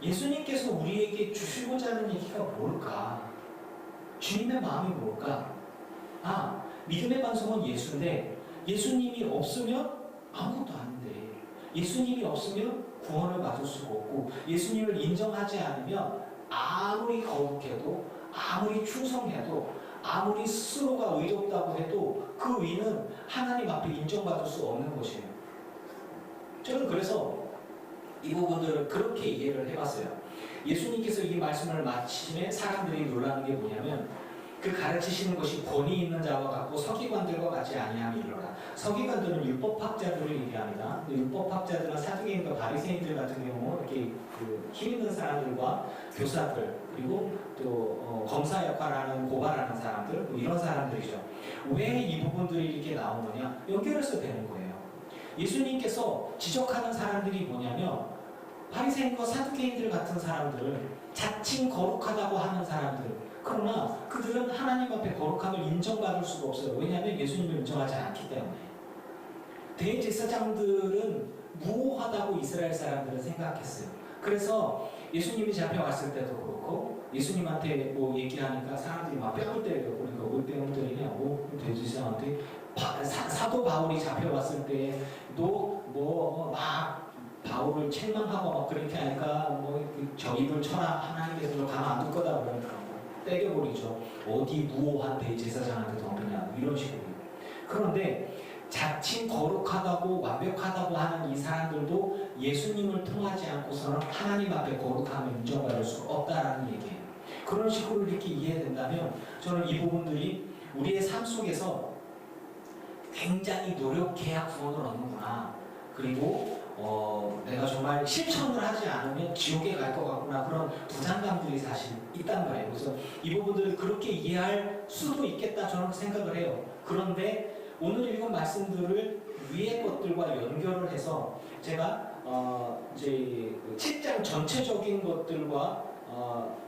예수님께서 우리에게 주시고자 하는 얘기가 뭘까? 주님의 마음이 뭘까? 아, 믿음의 반성은 예수인데 예수님이 없으면 아무것도 아닌데 예수님이 없으면 구원을 받을 수가 없고 예수님을 인정하지 않으면 아무리 거룩해도 아무리 충성해도 아무리 스스로가 의롭다고 해도 그 의는 하나님 앞에 인정받을 수 없는 것이에요. 저는 그래서 이 부분들을 그렇게 이해를 해봤어요. 예수님께서 이 말씀을 마치심에 사람들이 놀라는 게 뭐냐면 그 가르치시는 것이 권위 있는 자와 같고 서기관들과 같지 아니함이 이르라. 서기관들은 율법학자들을 얘기합니다. 율법학자들은 사두개인과 바리새인들 같은 경우 이렇게 힘 있는 사람들과 교사들 그리고 또 검사 역할하는 고발하는 사람들 뭐 이런 사람들이죠. 왜 이 부분들이 이렇게 나오느냐? 연결해서 되는 거예요. 예수님께서 지적하는 사람들이 뭐냐면 바리새인과 사두개인들 같은 사람들을 자칭 거룩하다고 하는 사람들 그러나 그들은 하나님 앞에 거룩함을 인정받을 수가 없어요. 왜냐하면 예수님을 인정하지 않기 때문에. 대제사장들은 무오하다고 이스라엘 사람들은 생각했어요. 그래서 예수님이 잡혀왔을 때도 그렇고 예수님한테 뭐 얘기하니까 사람들이 막 뺨을 때려요. 그러니까 왜 뺨을 때리냐? 대제사장한테 사도 바울이 잡혀왔을 때도 뭐 막 바울을 책망하고 막 그렇게 하니까 뭐 저 입을 쳐라 하나님께서 너 가만 안 둘 거다 그러니까 때려버리죠. 어디 무오한 대제사장한테 덤비냐 이런 식으로. 그런데 자칭 거룩하다고 완벽하다고 하는 이 사람들도 예수님을 통하지 않고서는 하나님 앞에 거룩함을 인정받을 수 없다라는 얘기예요. 그런 식으로 이렇게 이해된다면 저는 이 부분들이 우리의 삶 속에서 굉장히 노력해야 구원을 얻는구나. 그리고 내가 정말 실천을 하지 않으면 지옥에 갈 것 같구나. 그런 부담감들이 사실 있단 말이에요. 그래서 이 부분들을 그렇게 이해할 수도 있겠다 저는 생각을 해요. 그런데 오늘 읽은 말씀들을 위의 것들과 연결을 해서 제가 이제 7장 전체적인 것들과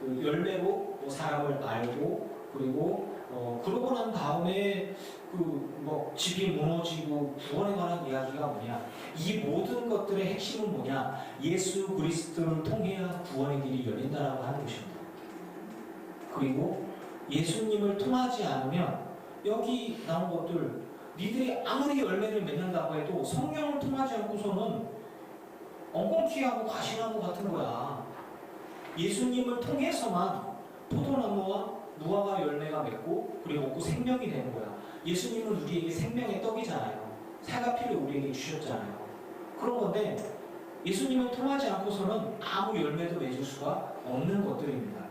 그 열매로 사람을 알고 그리고 그러고 난 다음에 그 뭐 집이 무너지고 구원에 관한 이야기가 뭐냐? 이 모든 것들의 핵심은 뭐냐? 예수 그리스도를 통해야 구원의 길이 열린다라고 하는 것입니다. 그리고 예수님을 통하지 않으면 여기 나온 것들 니들이 아무리 열매를 맺는다고 해도 성령을 통하지 않고서는 엉겅퀴하고 가시나무 같은 거야. 예수님을 통해서만 포도나무와 무화과 열매가 맺고 그리고 먹고 생명이 되는 거야. 예수님은 우리에게 생명의 떡이잖아요. 사과피를 우리에게 주셨잖아요. 그런 건데 예수님을 통하지 않고서는 아무 열매도 맺을 수가 없는 것들입니다.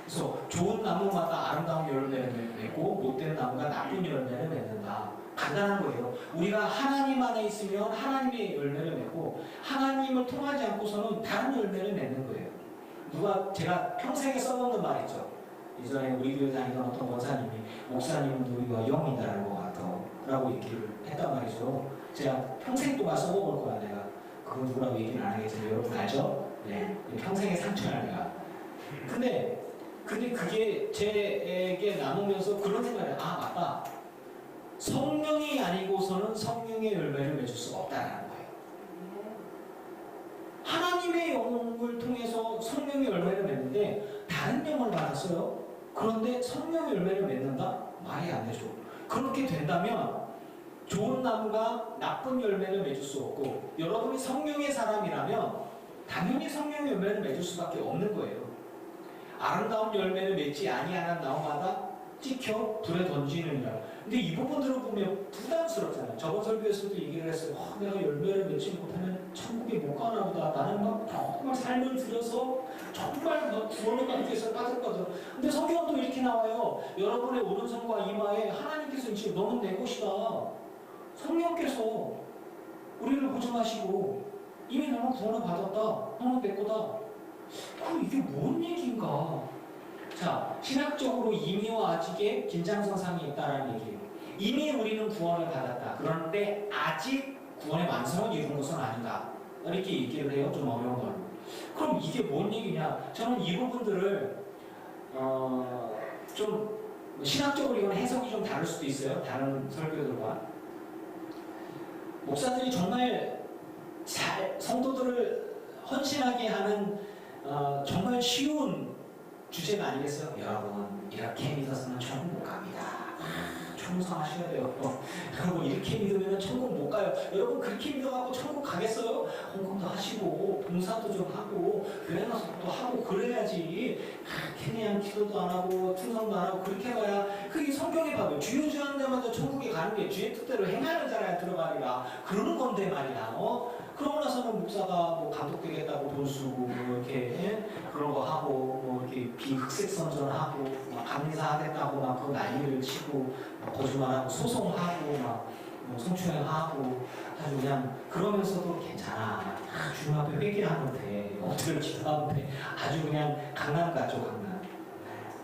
그래서 좋은 나무마다 아름다운 열매를 맺고 못된 나무가 나쁜 열매를 맺는다. 간단한 거예요. 우리가 하나님 안에 있으면 하나님의 열매를 맺고 하나님을 통하지 않고서는 다른 열매를 맺는 거예요. 제가 평생에 써먹는 말 있죠. 이전에 우리 교회 다니던 어떤 권사님이 목사님은 우리가 영이다라는 것 같아 라고 얘기를 했단 말이죠. 제가 평생 동안 써먹을 거야 내가. 그건 누구라고 얘기는 안 하겠지만 여러분 알죠? 네, 평생의 상처야 내가. 근데 그게 제게 남으면서 그런 생각을 아 맞다. 성령이 아니고서는 성령의 열매를 맺을 수 없다는 거예요. 하나님의 영을 통해서 성령의 열매를 맺는데 다른 영을 받았어요. 그런데 성령의 열매를 맺는다? 말이 안 되죠. 그렇게 된다면 좋은 나무가 나쁜 열매를 맺을 수 없고 여러분이 성령의 사람이라면 당연히 성령의 열매를 맺을 수밖에 없는 거예요. 아름다운 열매를 맺지 아니하는 나무마다 찍혀 불에 던지느니라. 근데 이 부분들을 보면 부담스럽잖아요. 저번 설교에서도 얘기를 했어요. 내가 열매를 맺지 못하면 천국에 못 가나 보다. 나는 막 정말 삶을 들여서 정말 막 구원을 받기 위해서 빠졌거든. 근데 성경도 이렇게 나와요. 여러분의 오른손과 이마에 하나님께서 지금 너는 내 것이다. 성령께서 우리를 보증하시고 이미 너는 구원을 받았다. 너는 내 거다. 이게 뭔 얘기인가? 자, 신학적으로 이미와 아직의 긴장선상이 있다는 얘기예요. 이미 우리는 구원을 받았다. 그런데 아직 구원의 완성을 이룬 것은 아니다. 이렇게 얘기를 해요. 좀 어려운 걸로. 그럼 이게 뭔 얘기냐? 저는 이 부분들을 좀 신학적으로 이건 해석이 좀 다를 수도 있어요. 다른 설교들과. 목사들이 정말 잘 성도들을 헌신하게 하는 정말 쉬운 주제가 아니겠어요? 여러분 이렇게 믿어서는 천국 못 갑니다. 충성하셔야 돼요. 여러분 이렇게 믿으면 천국 못 가요. 여러분 그렇게 믿어갖고 천국 가겠어요? 헌금도 하시고 봉사도 좀 하고 교회 나서도 하고 그래야지. 그냥 기도도 안 하고 충성도 안 하고 그렇게 해봐야 그게 성경에 봐도 주여 주여 하는 데마다 천국에 가는 게 주의 뜻대로 행하는 자라야 들어가리라 그러는 건데 말이야. 그러고 나서는 목사가 뭐 감독되겠다고 돈 쓰고 뭐 이렇게 그런 거 하고 뭐 이렇게 비흑색 선전하고 막 감리사하겠다고 막 그 난리를 치고 거짓말하고 소송하고 막뭐 성추행하고 아주 그냥 그러면서도 괜찮아. 주님 앞에 회개하면 돼. 엎드려 기도하면 돼. 아주 그냥 강남 같죠 강남.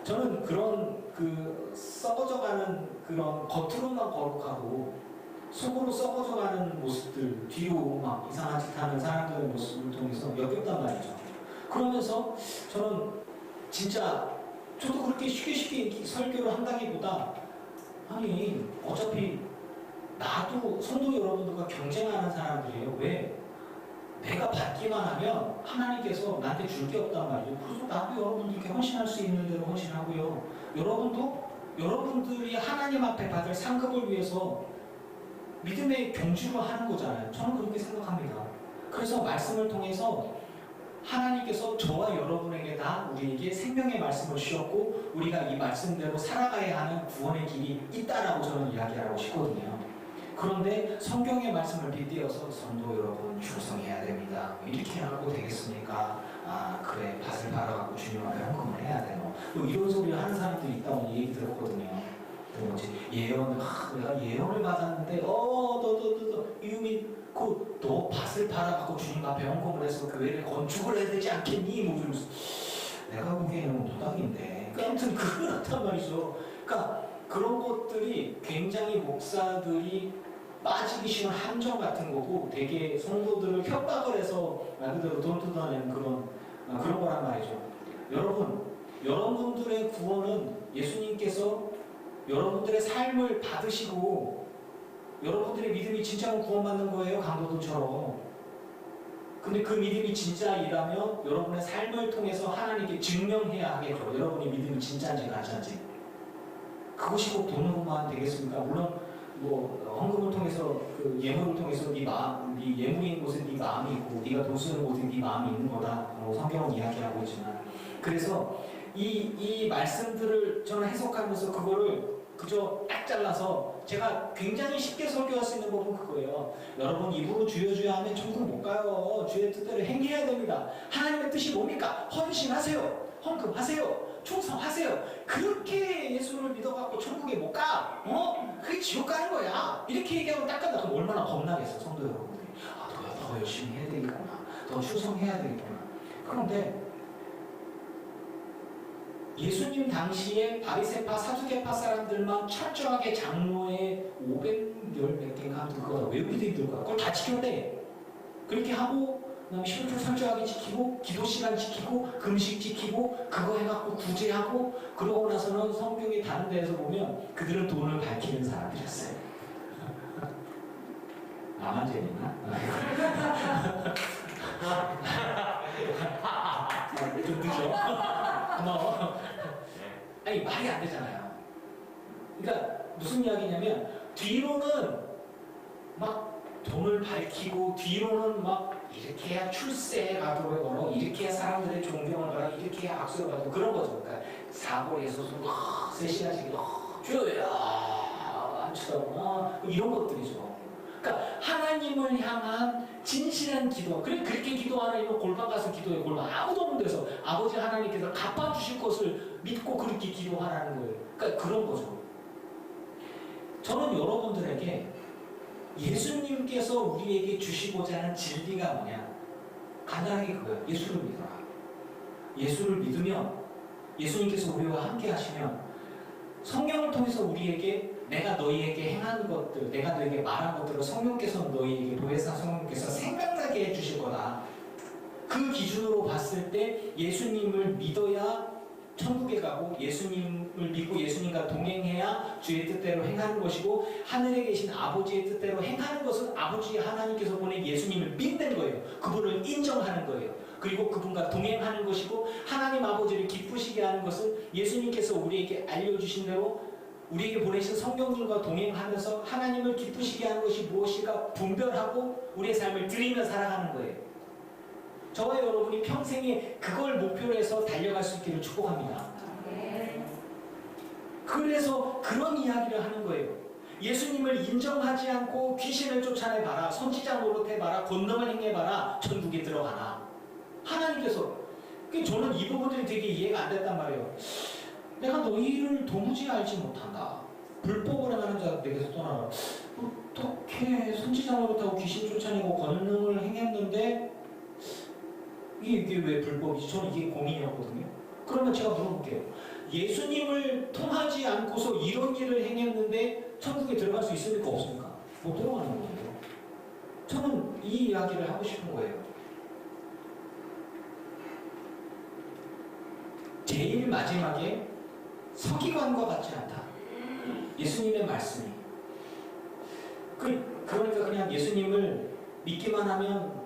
저는 그런 그 썩어져가는 그런 겉으로만 거룩하고 속으로 썩어져가는 모습들 뒤로 막 이상한 짓 하는 사람들의 모습을 통해서 역겹단 말이죠. 그러면서 저는 진짜 저도 그렇게 쉽게 설교를 한다기보다 아니 어차피 나도 성도 여러분들과 경쟁하는 사람들이에요. 왜? 내가 받기만 하면 하나님께서 나한테 줄 게 없단 말이죠. 그래서 나도 여러분들께 헌신할 수 있는 대로 헌신하고요. 여러분도 여러분들이 하나님 앞에 받을 상급을 위해서 믿음의 경주를 하는 거잖아요. 저는 그렇게 생각합니다. 그래서 말씀을 통해서 하나님께서 저와 여러분에게 다 우리에게 생명의 말씀을 주셨고 우리가 이 말씀대로 살아가야 하는 구원의 길이 있다라고 저는 이야기하고 싶거든요. 그런데 성경의 말씀을 빗대어서 성도 여러분 충성해야 됩니다. 이렇게 하고 되겠습니까? 그래 밭을 팔아갖고 주님 앞에 헌금을 해야 되노. 뭐 이런 소리를 하는 사람들이 있다고 얘기 들었거든요. 예언, 내가 예언을 받았는데 너 이유미 너 밭을 팔아갖고 주님 앞에 헌금을 해서 교회를 건축을 해야 되지 않겠니? 뭐 이러면서 내가 보기에는 도닥인데 아무튼 그렇단 말이죠. 그러니까 그런 것들이 굉장히 목사들이 빠지기 쉬운 함정 같은 거고 되게 성도들을 협박을 해서 말 그대로 돈 뜯어내는 그런 거란 말이죠. 여러분들의 구원은 예수님께서 여러분들의 삶을 받으시고 여러분들의 믿음이 진짜로 구원받는 거예요. 강도들처럼. 근데 그 믿음이 진짜이라면 여러분의 삶을 통해서 하나님께 증명해야 하겠죠. 여러분이 믿음이 진짜인지 가짜인지. 그것이 꼭 돈으로만 되겠습니까? 물론 뭐 헌금을 통해서 그 예물을 통해서 네 예물이 있는 곳에 네 마음이 있고 네가 돈 쓰는 곳에 네 마음이 있는 거다. 성경은 이야기하고 있지만 그래서 이 말씀들을 저는 해석하면서 그거를 그저 딱 잘라서 제가 굉장히 쉽게 설교할 수 있는 법은 그거예요. 여러분 입으로 주여 주여 하면 천국 못 가요. 주의 뜻대로 행해야 됩니다. 하나님의 뜻이 뭡니까? 헌신하세요. 헌금하세요. 충성하세요. 그렇게 예수를 믿어갖고 천국에 못 가. 그게 지옥 가는 거야. 이렇게 얘기하고 딱 간다. 그럼 얼마나 겁나겠어 성도 여러분들이. 더 열심히 해야 되겠구나. 더 충성해야 되겠구나. 그런데 예수님 당시에 바리새파 사두개파 사람들만 철저하게 장로의 500열 몇 개인가 하면 그거 외우기도 힘들 거야. 그걸 다 지켰대. 그렇게 하고 그다음에 11조 철저하게 지키고 기도 시간 지키고 금식 지키고 그거 해갖고 구제하고 그러고 나서는 성경의 다른 데에서 보면 그들은 돈을 밝히는 사람들이었어요. 나만 재밌나? 좀 늦어. 고마워. 아니 말이 안 되잖아요. 그러니까 무슨 이야기냐면 뒤로는 막 돈을 밝히고 뒤로는 막 이렇게 해야 출세에 가도록 걸어 이렇게 해야 사람들의 존경을 받아 이렇게 해야 악수를 받고 그런 거죠. 그러니까 사고에서 세시하시기 주여야 안 쳐다보나 이런 것들이죠. 그러니까 하나님을 향한 진실한 기도. 그렇게 기도하는 골방 가서 기도해. 골방 아무도 없는 데서 아버지 하나님께서 갚아주실 것을 믿고 그렇게 기도하라는 거예요. 그러니까 그런 거죠. 저는 여러분들에게 예수님께서 우리에게 주시고자 하는 진리가 뭐냐? 간단하게 그거예요. 예수를 믿어라. 예수를 믿으면 예수님께서 우리와 함께 하시면 성경을 통해서 우리에게 내가 너희에게 행한 것들, 내가 너희에게 말한 것들을 성령께서 너희에게 도회사 성령께서 생각나게 해주실 거다. 그 기준으로 봤을 때 예수님을 믿어야 천국에 가고 예수님을 믿고 예수님과 동행해야 주의 뜻대로 행하는 것이고, 하늘에 계신 아버지의 뜻대로 행하는 것은 아버지 하나님께서 보낸 예수님을 믿는 거예요. 그분을 인정하는 거예요. 그리고 그분과 동행하는 것이고, 하나님 아버지를 기쁘시게 하는 것은 예수님께서 우리에게 알려주신 대로 우리에게 보내신 성령님과 동행하면서 하나님을 기쁘시게 하는 것이 무엇인가 분별하고 우리의 삶을 드리며 살아가는 거예요. 저와 여러분이 평생에 그걸 목표로 해서 달려갈 수 있기를 축복합니다. 그래서 그런 이야기를 하는 거예요. 예수님을 인정하지 않고 귀신을 쫓아내봐라, 선지자 노릇해봐라, 권능을 행해봐라, 천국에 들어가나. 하나님께서, 저는 이 부분들이 되게 이해가 안 됐단 말이에요. 내가 너희를 도무지 알지 못한다. 불법을 행하는 자 내게서 떠나라. 어떻게 선지자 노릇하고 귀신 쫓아내고 권능을 행했는데 이게 왜 불법이지? 저는 이게 고민이었거든요. 그러면 제가 물어볼게요. 예수님을 통하지 않고서 이런 일을 행했는데 천국에 들어갈 수 있습니까? 없습니까? 못 들어가는 거예요. 저는 이 이야기를 하고 싶은 거예요. 제일 마지막에 서기관과 같지 않다. 예수님의 말씀이. 그러니까 그냥 예수님을 믿기만 하면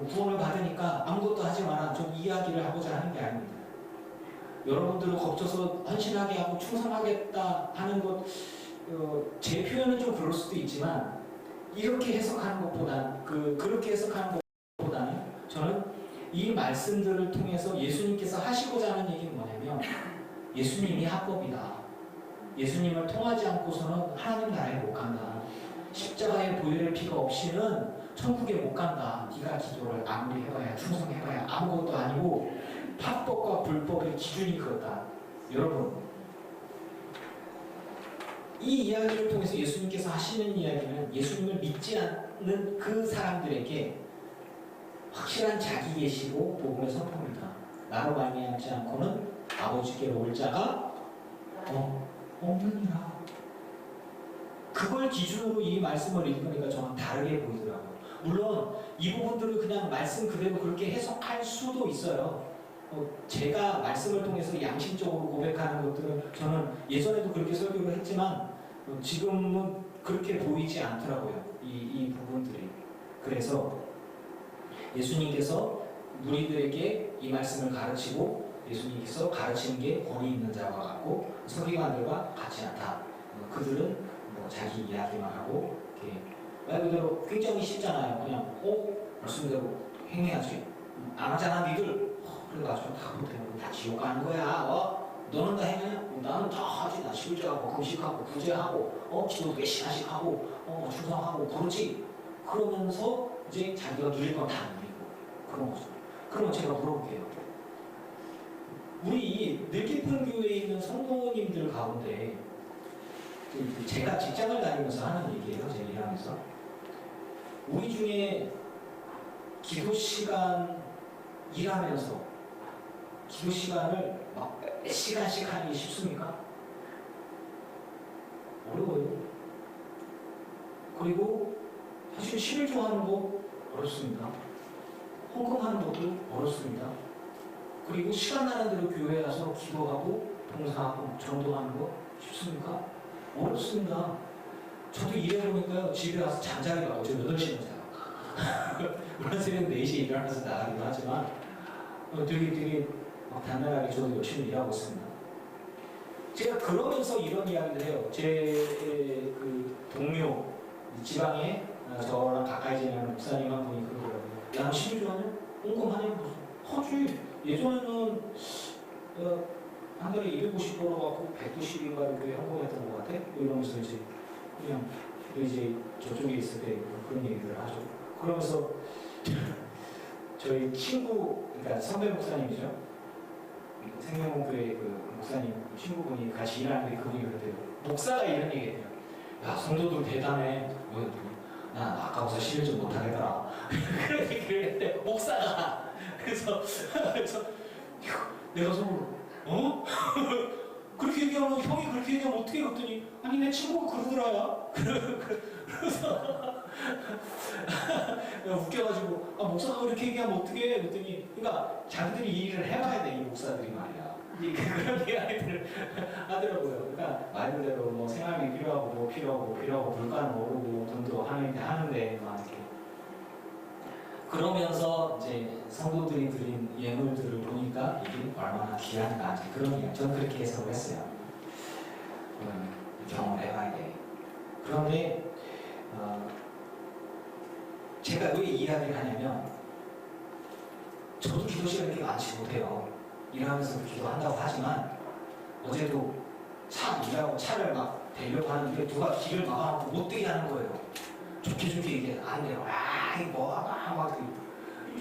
구원을 받으니까 아무것도 하지 마라. 좀 이야기를 하고자 하는 게 아닙니다. 여러분들을 겁줘서 헌신하게 하고 충성하겠다 하는 것, 제 표현은 좀 그럴 수도 있지만 이렇게 해석하는 것보다는 그렇게 해석하는 것보다는 저는 이 말씀들을 통해서 예수님께서 하시고자 하는 얘기는 뭐냐면 예수님이 합법이다. 예수님을 통하지 않고서는 하나님 나라에 못 간다. 십자가의 보혈의 피가 없이는 천국에 못 간다. 네가 기도를 아무리 해봐야 충성해봐야 아무것도 아니고 합법과 불법의 기준이 그렇다. 여러분, 이 이야기를 통해서 예수님께서 하시는 이야기는 예수님을 믿지 않는 그 사람들에게 확실한 자기 계시고 복음의 선포입니다. 나로 말미암지 않고는 아버지께로 올 자가 없느니라. 그걸 기준으로 이 말씀을 읽으니까 저는 다르게 보이더라고요. 물론 이 부분들을 그냥 말씀 그대로 그렇게 해석할 수도 있어요. 제가 말씀을 통해서 양심적으로 고백하는 것들은 저는 예전에도 그렇게 설교를 했지만 지금은 그렇게 보이지 않더라고요. 이 부분들이. 그래서 예수님께서 무리들에게 이 말씀을 가르치고 예수님께서 가르치는 게 권위 있는 자와 같고 서기관들과 같지 않다. 그들은 자기 이야기만 하고 이렇게 말 그대로 굉장히 쉽잖아요. 그냥 말씀대로 행해야지. 안 하잖아 니들. 그래가지고 다 못해요. 다 지옥 가는 거야. 너는 다 행해? 나는 다 하지. 나 실제하고 금식하고 구제하고 기도 몇 시간씩 하고 충성하고 그렇지. 그러면서 이제 자기가 누릴 건 다 누리고 그런 거죠. 그러면 제가 물어볼게요. 우리 이 늘깊은 교회에 있는 성도님들 가운데 제가 직장을 다니면서 하는 얘기예요. 제 일하면서 우리 중에 기도 시간 일하면서 기도 시간을 막 몇 시간씩 하기 쉽습니까? 어려워요. 그리고 사실 11조 하는 거 어렵습니다. 헌금하는 것도 어렵습니다. 그리고 시간 나는 대로 교회에 와서 기도하고 봉사하고 전도하는 거 쉽습니까? 어렵습니다. 저도 일해보니까요, 집에 와서 잠자기도 하고, 저 8시간 자요. 물론 새벽 4시에 일어나서 나가기도 하지만, 되게 막 단단하게 저도 열심히 일하고 있습니다. 제가 그러면서 이런 이야기를 해요. 제 동료, 지방에 저랑 가까이 지내는 목사님 한 분이 그러더라고요. 야, 너 11조 하냐? 헌금하냐? 하지. 예전에는 한 달에 250 벌어갖고 190인가 이렇게 헌금했던 것 같아. 이러면서 이제 그냥 이제 저쪽에 있을 때 그런 얘기를 하죠. 그러면서 저희 친구, 그러니까 선배 목사님이죠. 생명교회 그 목사님 친구분이 같이 일하는데 그분이 그러대요. 목사가 이런 얘기해요. 야, 성도들 대단해. 난 아까워서 11조 못하겠더라. 그런 얘기를 했대. 목사가. 그래서 내가 속으로 그렇게 얘기하면 형이 그렇게 얘기하면 어떻게 그랬더니 아니 내 친구가 그러더라야. 그래서 웃겨가지고 목사가 그렇게 얘기하면 어떻게 해? 그랬더니 그러니까 자기들이 이 일을 해봐야 돼. 이 목사들이 말이야. 그런 이야기들을 하더라고요. 그러니까 말 그대로 뭐 생활비 필요하고 뭐 필요하고 물가는 오르고 돈도 하는데 막 이렇게 그러면서 이제 성도들이 드린 예물들을 보니까 이게 얼마나 귀한가 그런 이야기 저는 그렇게 해석을 했어요. 경험을 해봐야 돼. 그런데 제가 왜 이 이야기를 하냐면 저도 기도 시간이 그렇게 많지 못해요. 일하면서도 기도한다고 하지만 어제도 일하고 차를 막 대려고 하는데 누가 길을 막아놓고 못 되게 하는 거예요. 좋게 얘기해. 안 돼요.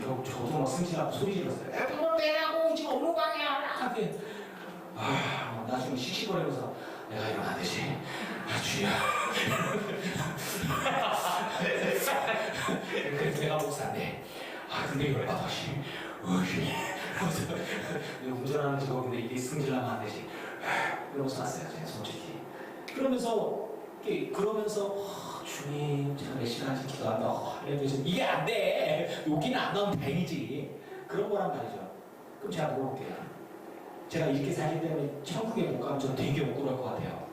막 저도 막 승질나고 소리 질렀어요. 문 빼라고 지금 업무 방해야. 나중에 씩씩거리면서 내가 이러면 안 되지. 주야. 그래서 내가 목사인데 근데 이걸 다시 운전하는 직업인데 이게 승질나면 안 되지. 이러면서 왔어요. 제가 솔직히. 그러면서 주님 제가 몇 시간씩 기도한다. 이게 안 돼. 여기는 안 나오면 다행이지. 그런 거란 말이죠. 그럼 제가 물어볼게요. 제가 이렇게 살기 때문에 천국에 못 가면 저 되게 억울할 것 같아요.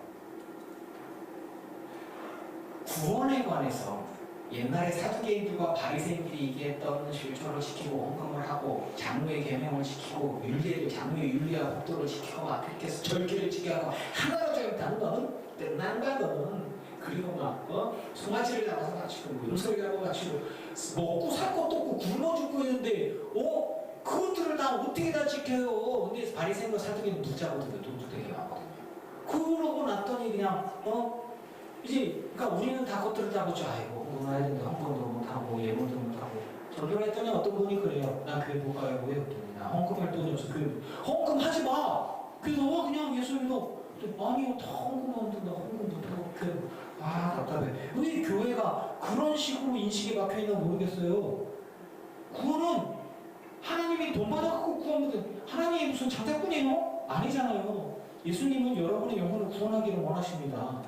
구원에 관해서 옛날에 사두개인들과 바리새인들이 얘기했던 실초를 지키고 헌금을 하고 장로의 계명을 지키고 장로의 윤리와 법도를 지키고 막 그렇게 해서 절기를 지켜하고 하나로 잘못하는 너는 끝난다 너는. 그리고 막 송아지를 잡아서 바치고 음소리 잡아서 바치고 먹고 살 것도 없고 굶어 죽고 있는데 그것들을 다 어떻게 다 지켜요. 근데 바리새인과 사두개인은 붙잡거든요. 돈도 되게 많거든요. 그러고 났더니 그냥 이제 그러니까 우리는 다 것들을 다 붙여. 헌금을 해야 되는데 헌금도 못하고 예물도 못하고 전도했더니 어떤 분이 그래요. 난 교회 못 가요. 왜? 나 헌금할 돈이 없어. 헌금하지 마. 그래서 그냥 예수 믿어. 아니요 다 헌금하면 된다. 헌금 못하고 답답해. 왜 교회가 그런 식으로 인식이 박혀있나 모르겠어요. 구원은 하나님이 돈 받아갖고 구원받은 하나님이 무슨 장사꾼이에요? 아니잖아요. 예수님은 여러분의 영혼을 구원하기를 원하십니다.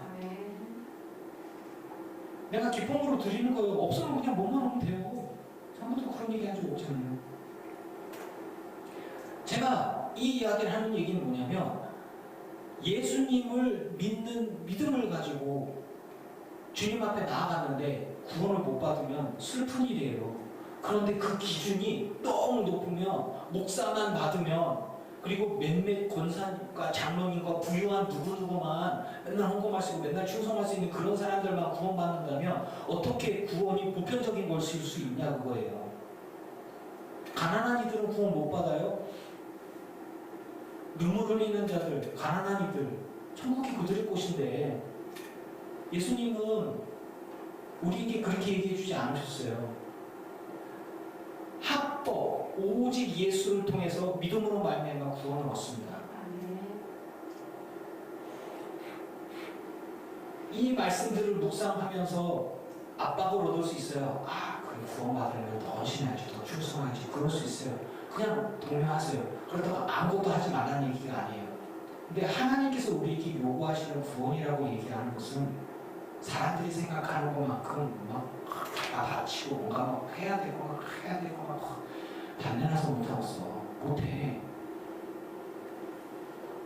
내가 기쁨으로 드리는 거예요. 없으면 그냥 몸만 오면 돼요. 아무도 그런 얘기 한 적 없잖아요. 제가 이 이야기를 하는 얘기는 뭐냐면 예수님을 믿는 믿음을 가지고 주님 앞에 나아갔는데 구원을 못 받으면 슬픈 일이에요. 그런데 그 기준이 너무 높으면 목사만 받으면 그리고 몇몇 권사님과 장로님과 부유한 누구누구만 맨날 헌금할 수 있고 맨날 충성할 수 있는 그런 사람들만 구원받는다면 어떻게 구원이 보편적인 것일 수 있냐 그거예요. 가난한 이들은 구원 못 받아요. 눈물 흘리는 자들, 가난한 이들, 천국이 그들의 곳인데 예수님은 우리에게 그렇게 얘기해 주지 않으셨어요. 합법, 오직 예수를 통해서 믿음으로 말미암아 구원을 얻습니다. 이 말씀들을 묵상하면서 압박을 얻을 수 있어요. 그래 구원받으려면 더 헌신해야지, 더 충성해야지. 그럴 수 있어요. 그냥 동요하세요. 그렇다고 아무것도 하지 말라는 얘기가 아니에요. 근데 하나님께서 우리에게 요구하시는 구원이라고 얘기하는 것은 사람들이 생각하는 것만큼 다 바치고 뭔가 막 해야 되고 막 단련해서 못하겠어. 못해.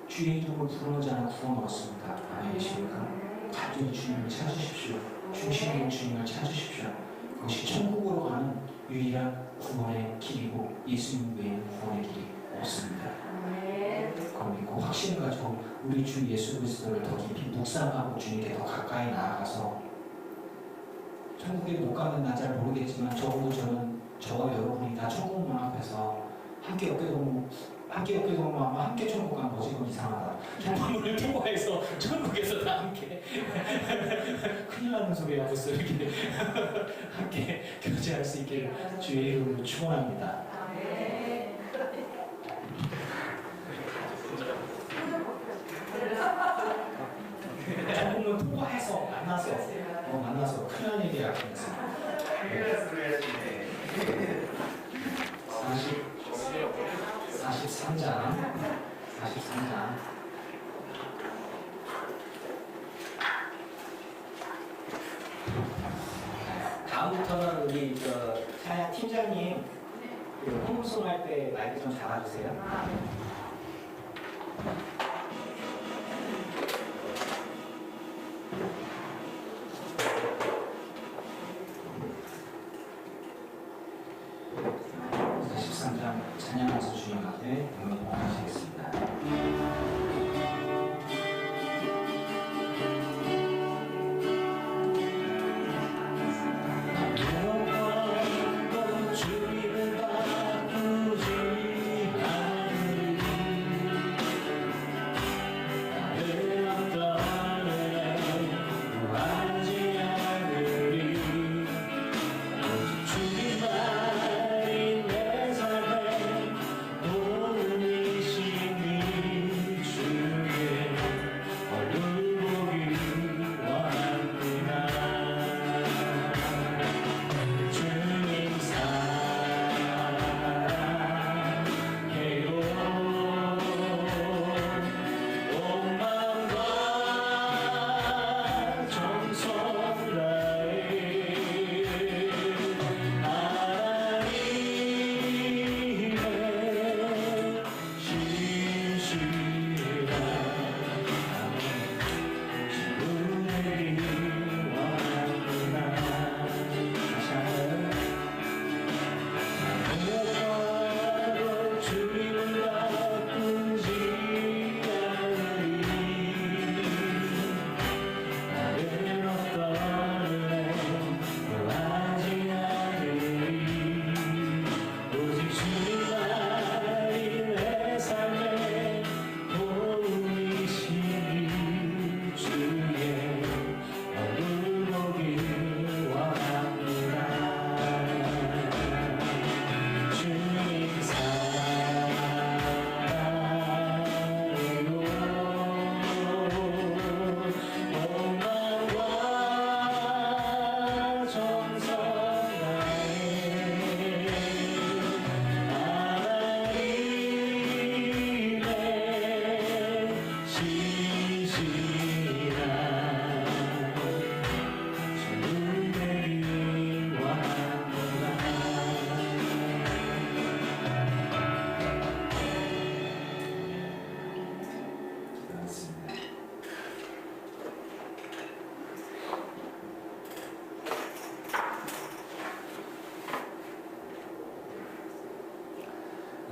주의 이름을 부르는 자는 구원 얻습니다. 아멘이십니까? 간절히 주님을 찾으십시오. 중심인 주님을 찾으십시오. 그것이 천국으로 가는 유일한 구원의 길이고 예수님 외에는 구원의 길이 없습니다. 그럼 믿고 확신을 가지고 우리 주 예수 그리스도를 더 깊이 묵상하고 주님께 더 가까이 나아가서 천국에 못 가면 난 잘 모르겠지만 적어도 저는 저와 여러분이 다 천국 문 앞에서 함께 어깨동무 하면 함께 천국 가면 뭐지? 이건 이상하다. 천국문을 통과해서 천국에서 다 함께 큰일 나는 소리야 벌써 이렇게 함께 교제할 수 있기를 주의 이름으로 축원합니다. 천국문 통과해서 만나서 큰일 나는 일이 약해서 43장 다음부터는 우리 찬양 팀장님 헌금송할 때 말을 좀 잡아주세요. 찬양하면서 주님 앞에 영광하시겠습니다.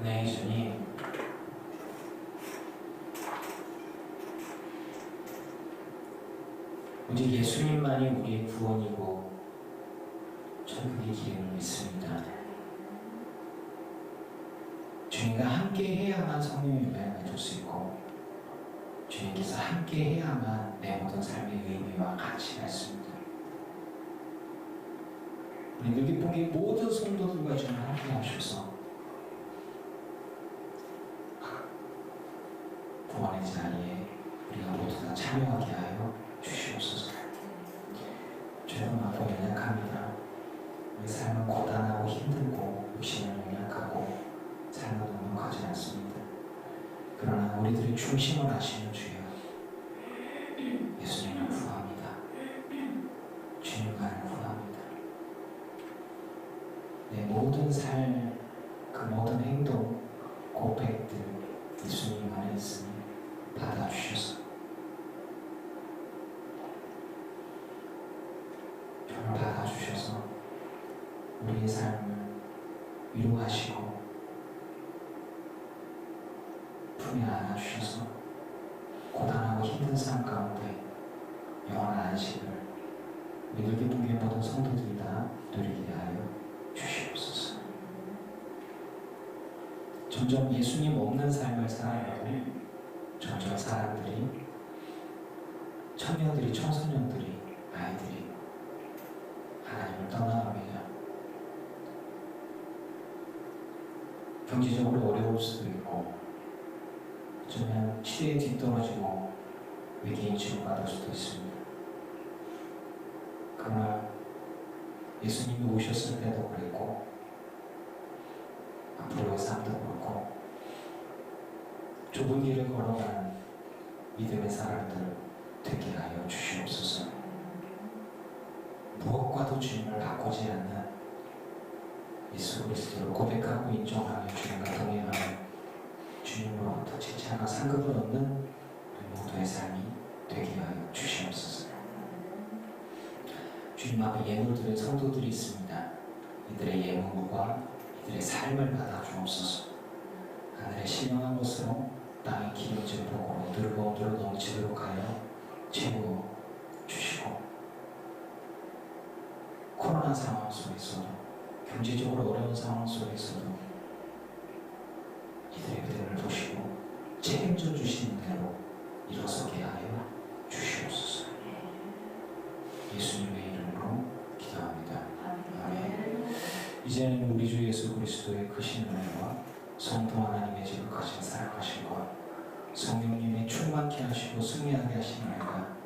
네, 주님. 오직 예수님만이 우리의 구원이고 천국의 길을 믿습니다. 주님과 함께 해야만 성령의 은혜를 받을 수 있고 주님께서 함께 해야만 내 모든 삶의 의미와 가치가 있습니다. 우리 늘기쁘게 모든 성도들과 주님 함께 하셔서 구원의 자리에 우리가 모두 다 참여하게 하여 주시옵소서. 죄는 많고 연약합니다. 우리 삶은 고단하고 힘들고 욕심을 연약하고 삶은 넉넉하지 않습니다. 그러나 우리들의 중심을 아시는 주여 예수님을 구합니다. 주님만을 구합니다. 내 모든 삶, 그 모든 행동, 고백들 예수님 안에 있으니 받아주셔서 저를 받아주셔서 우리의 삶을 위로하시고 품에 안아주셔서 고단하고 힘든 삶 가운데 영원한 안식을 믿을 기쁨의 모든 성도들이 다 누리게 하여 주시옵소서. 점점 예수님 없는 삶을 살아가고 점점 사람들이, 청년들이, 청소년들이, 아이들이 하나님을 떠나갑니다. 경제적으로 어려울 수도 있고 어쩌면 시대에 뒤떨어지고 외계인 취급받을 수도 있습니다. 그러나 예수님이 오셨을 때도 그랬고 앞으로의 삶도 그렇고 좁은 길을 걸어가는 믿음의 사람들 되게 하여 주시옵소서. 무엇과도 주님을 바꾸지 않는 예수 그리스도를 고백하고 인정하며 주님과 동행하는 주님으로 하나님으로부터 칭찬과 상급을 얻는 우리 모두의 삶이 되게 하여 주시옵소서. 주님 앞에 예물 드릴 성도들이 있습니다. 이들의 예물과 이들의 삶을 받아 주옵소서. 하늘의 신령한 것으로 땅의 기름진 복으로 늘고 넘치도록 하여 채워 주시고, 코로나 상황 속에서도 경제적으로 어려운 상황 속에서도 이들의 믿음을 보시고 책임져 주시는 대로 일어서게 하여 주시옵소서. 예수님의 이름으로 기도합니다. 아멘. 이제는 우리 주 예수 그리스도의 크신 은혜와 성도 하나님의 지극하신 사랑하심과 성령님의 충만케 하시고 승리하게 하신 은혜가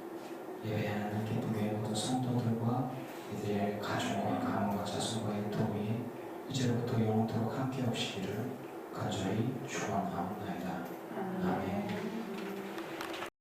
예배하는 기쁨의 모든 성도들과 이들의 가족과 가문과 자손과의 도움이 이제로부터 영원토록 함께 하시기를 간절히 축원하옵나이다. 아멘.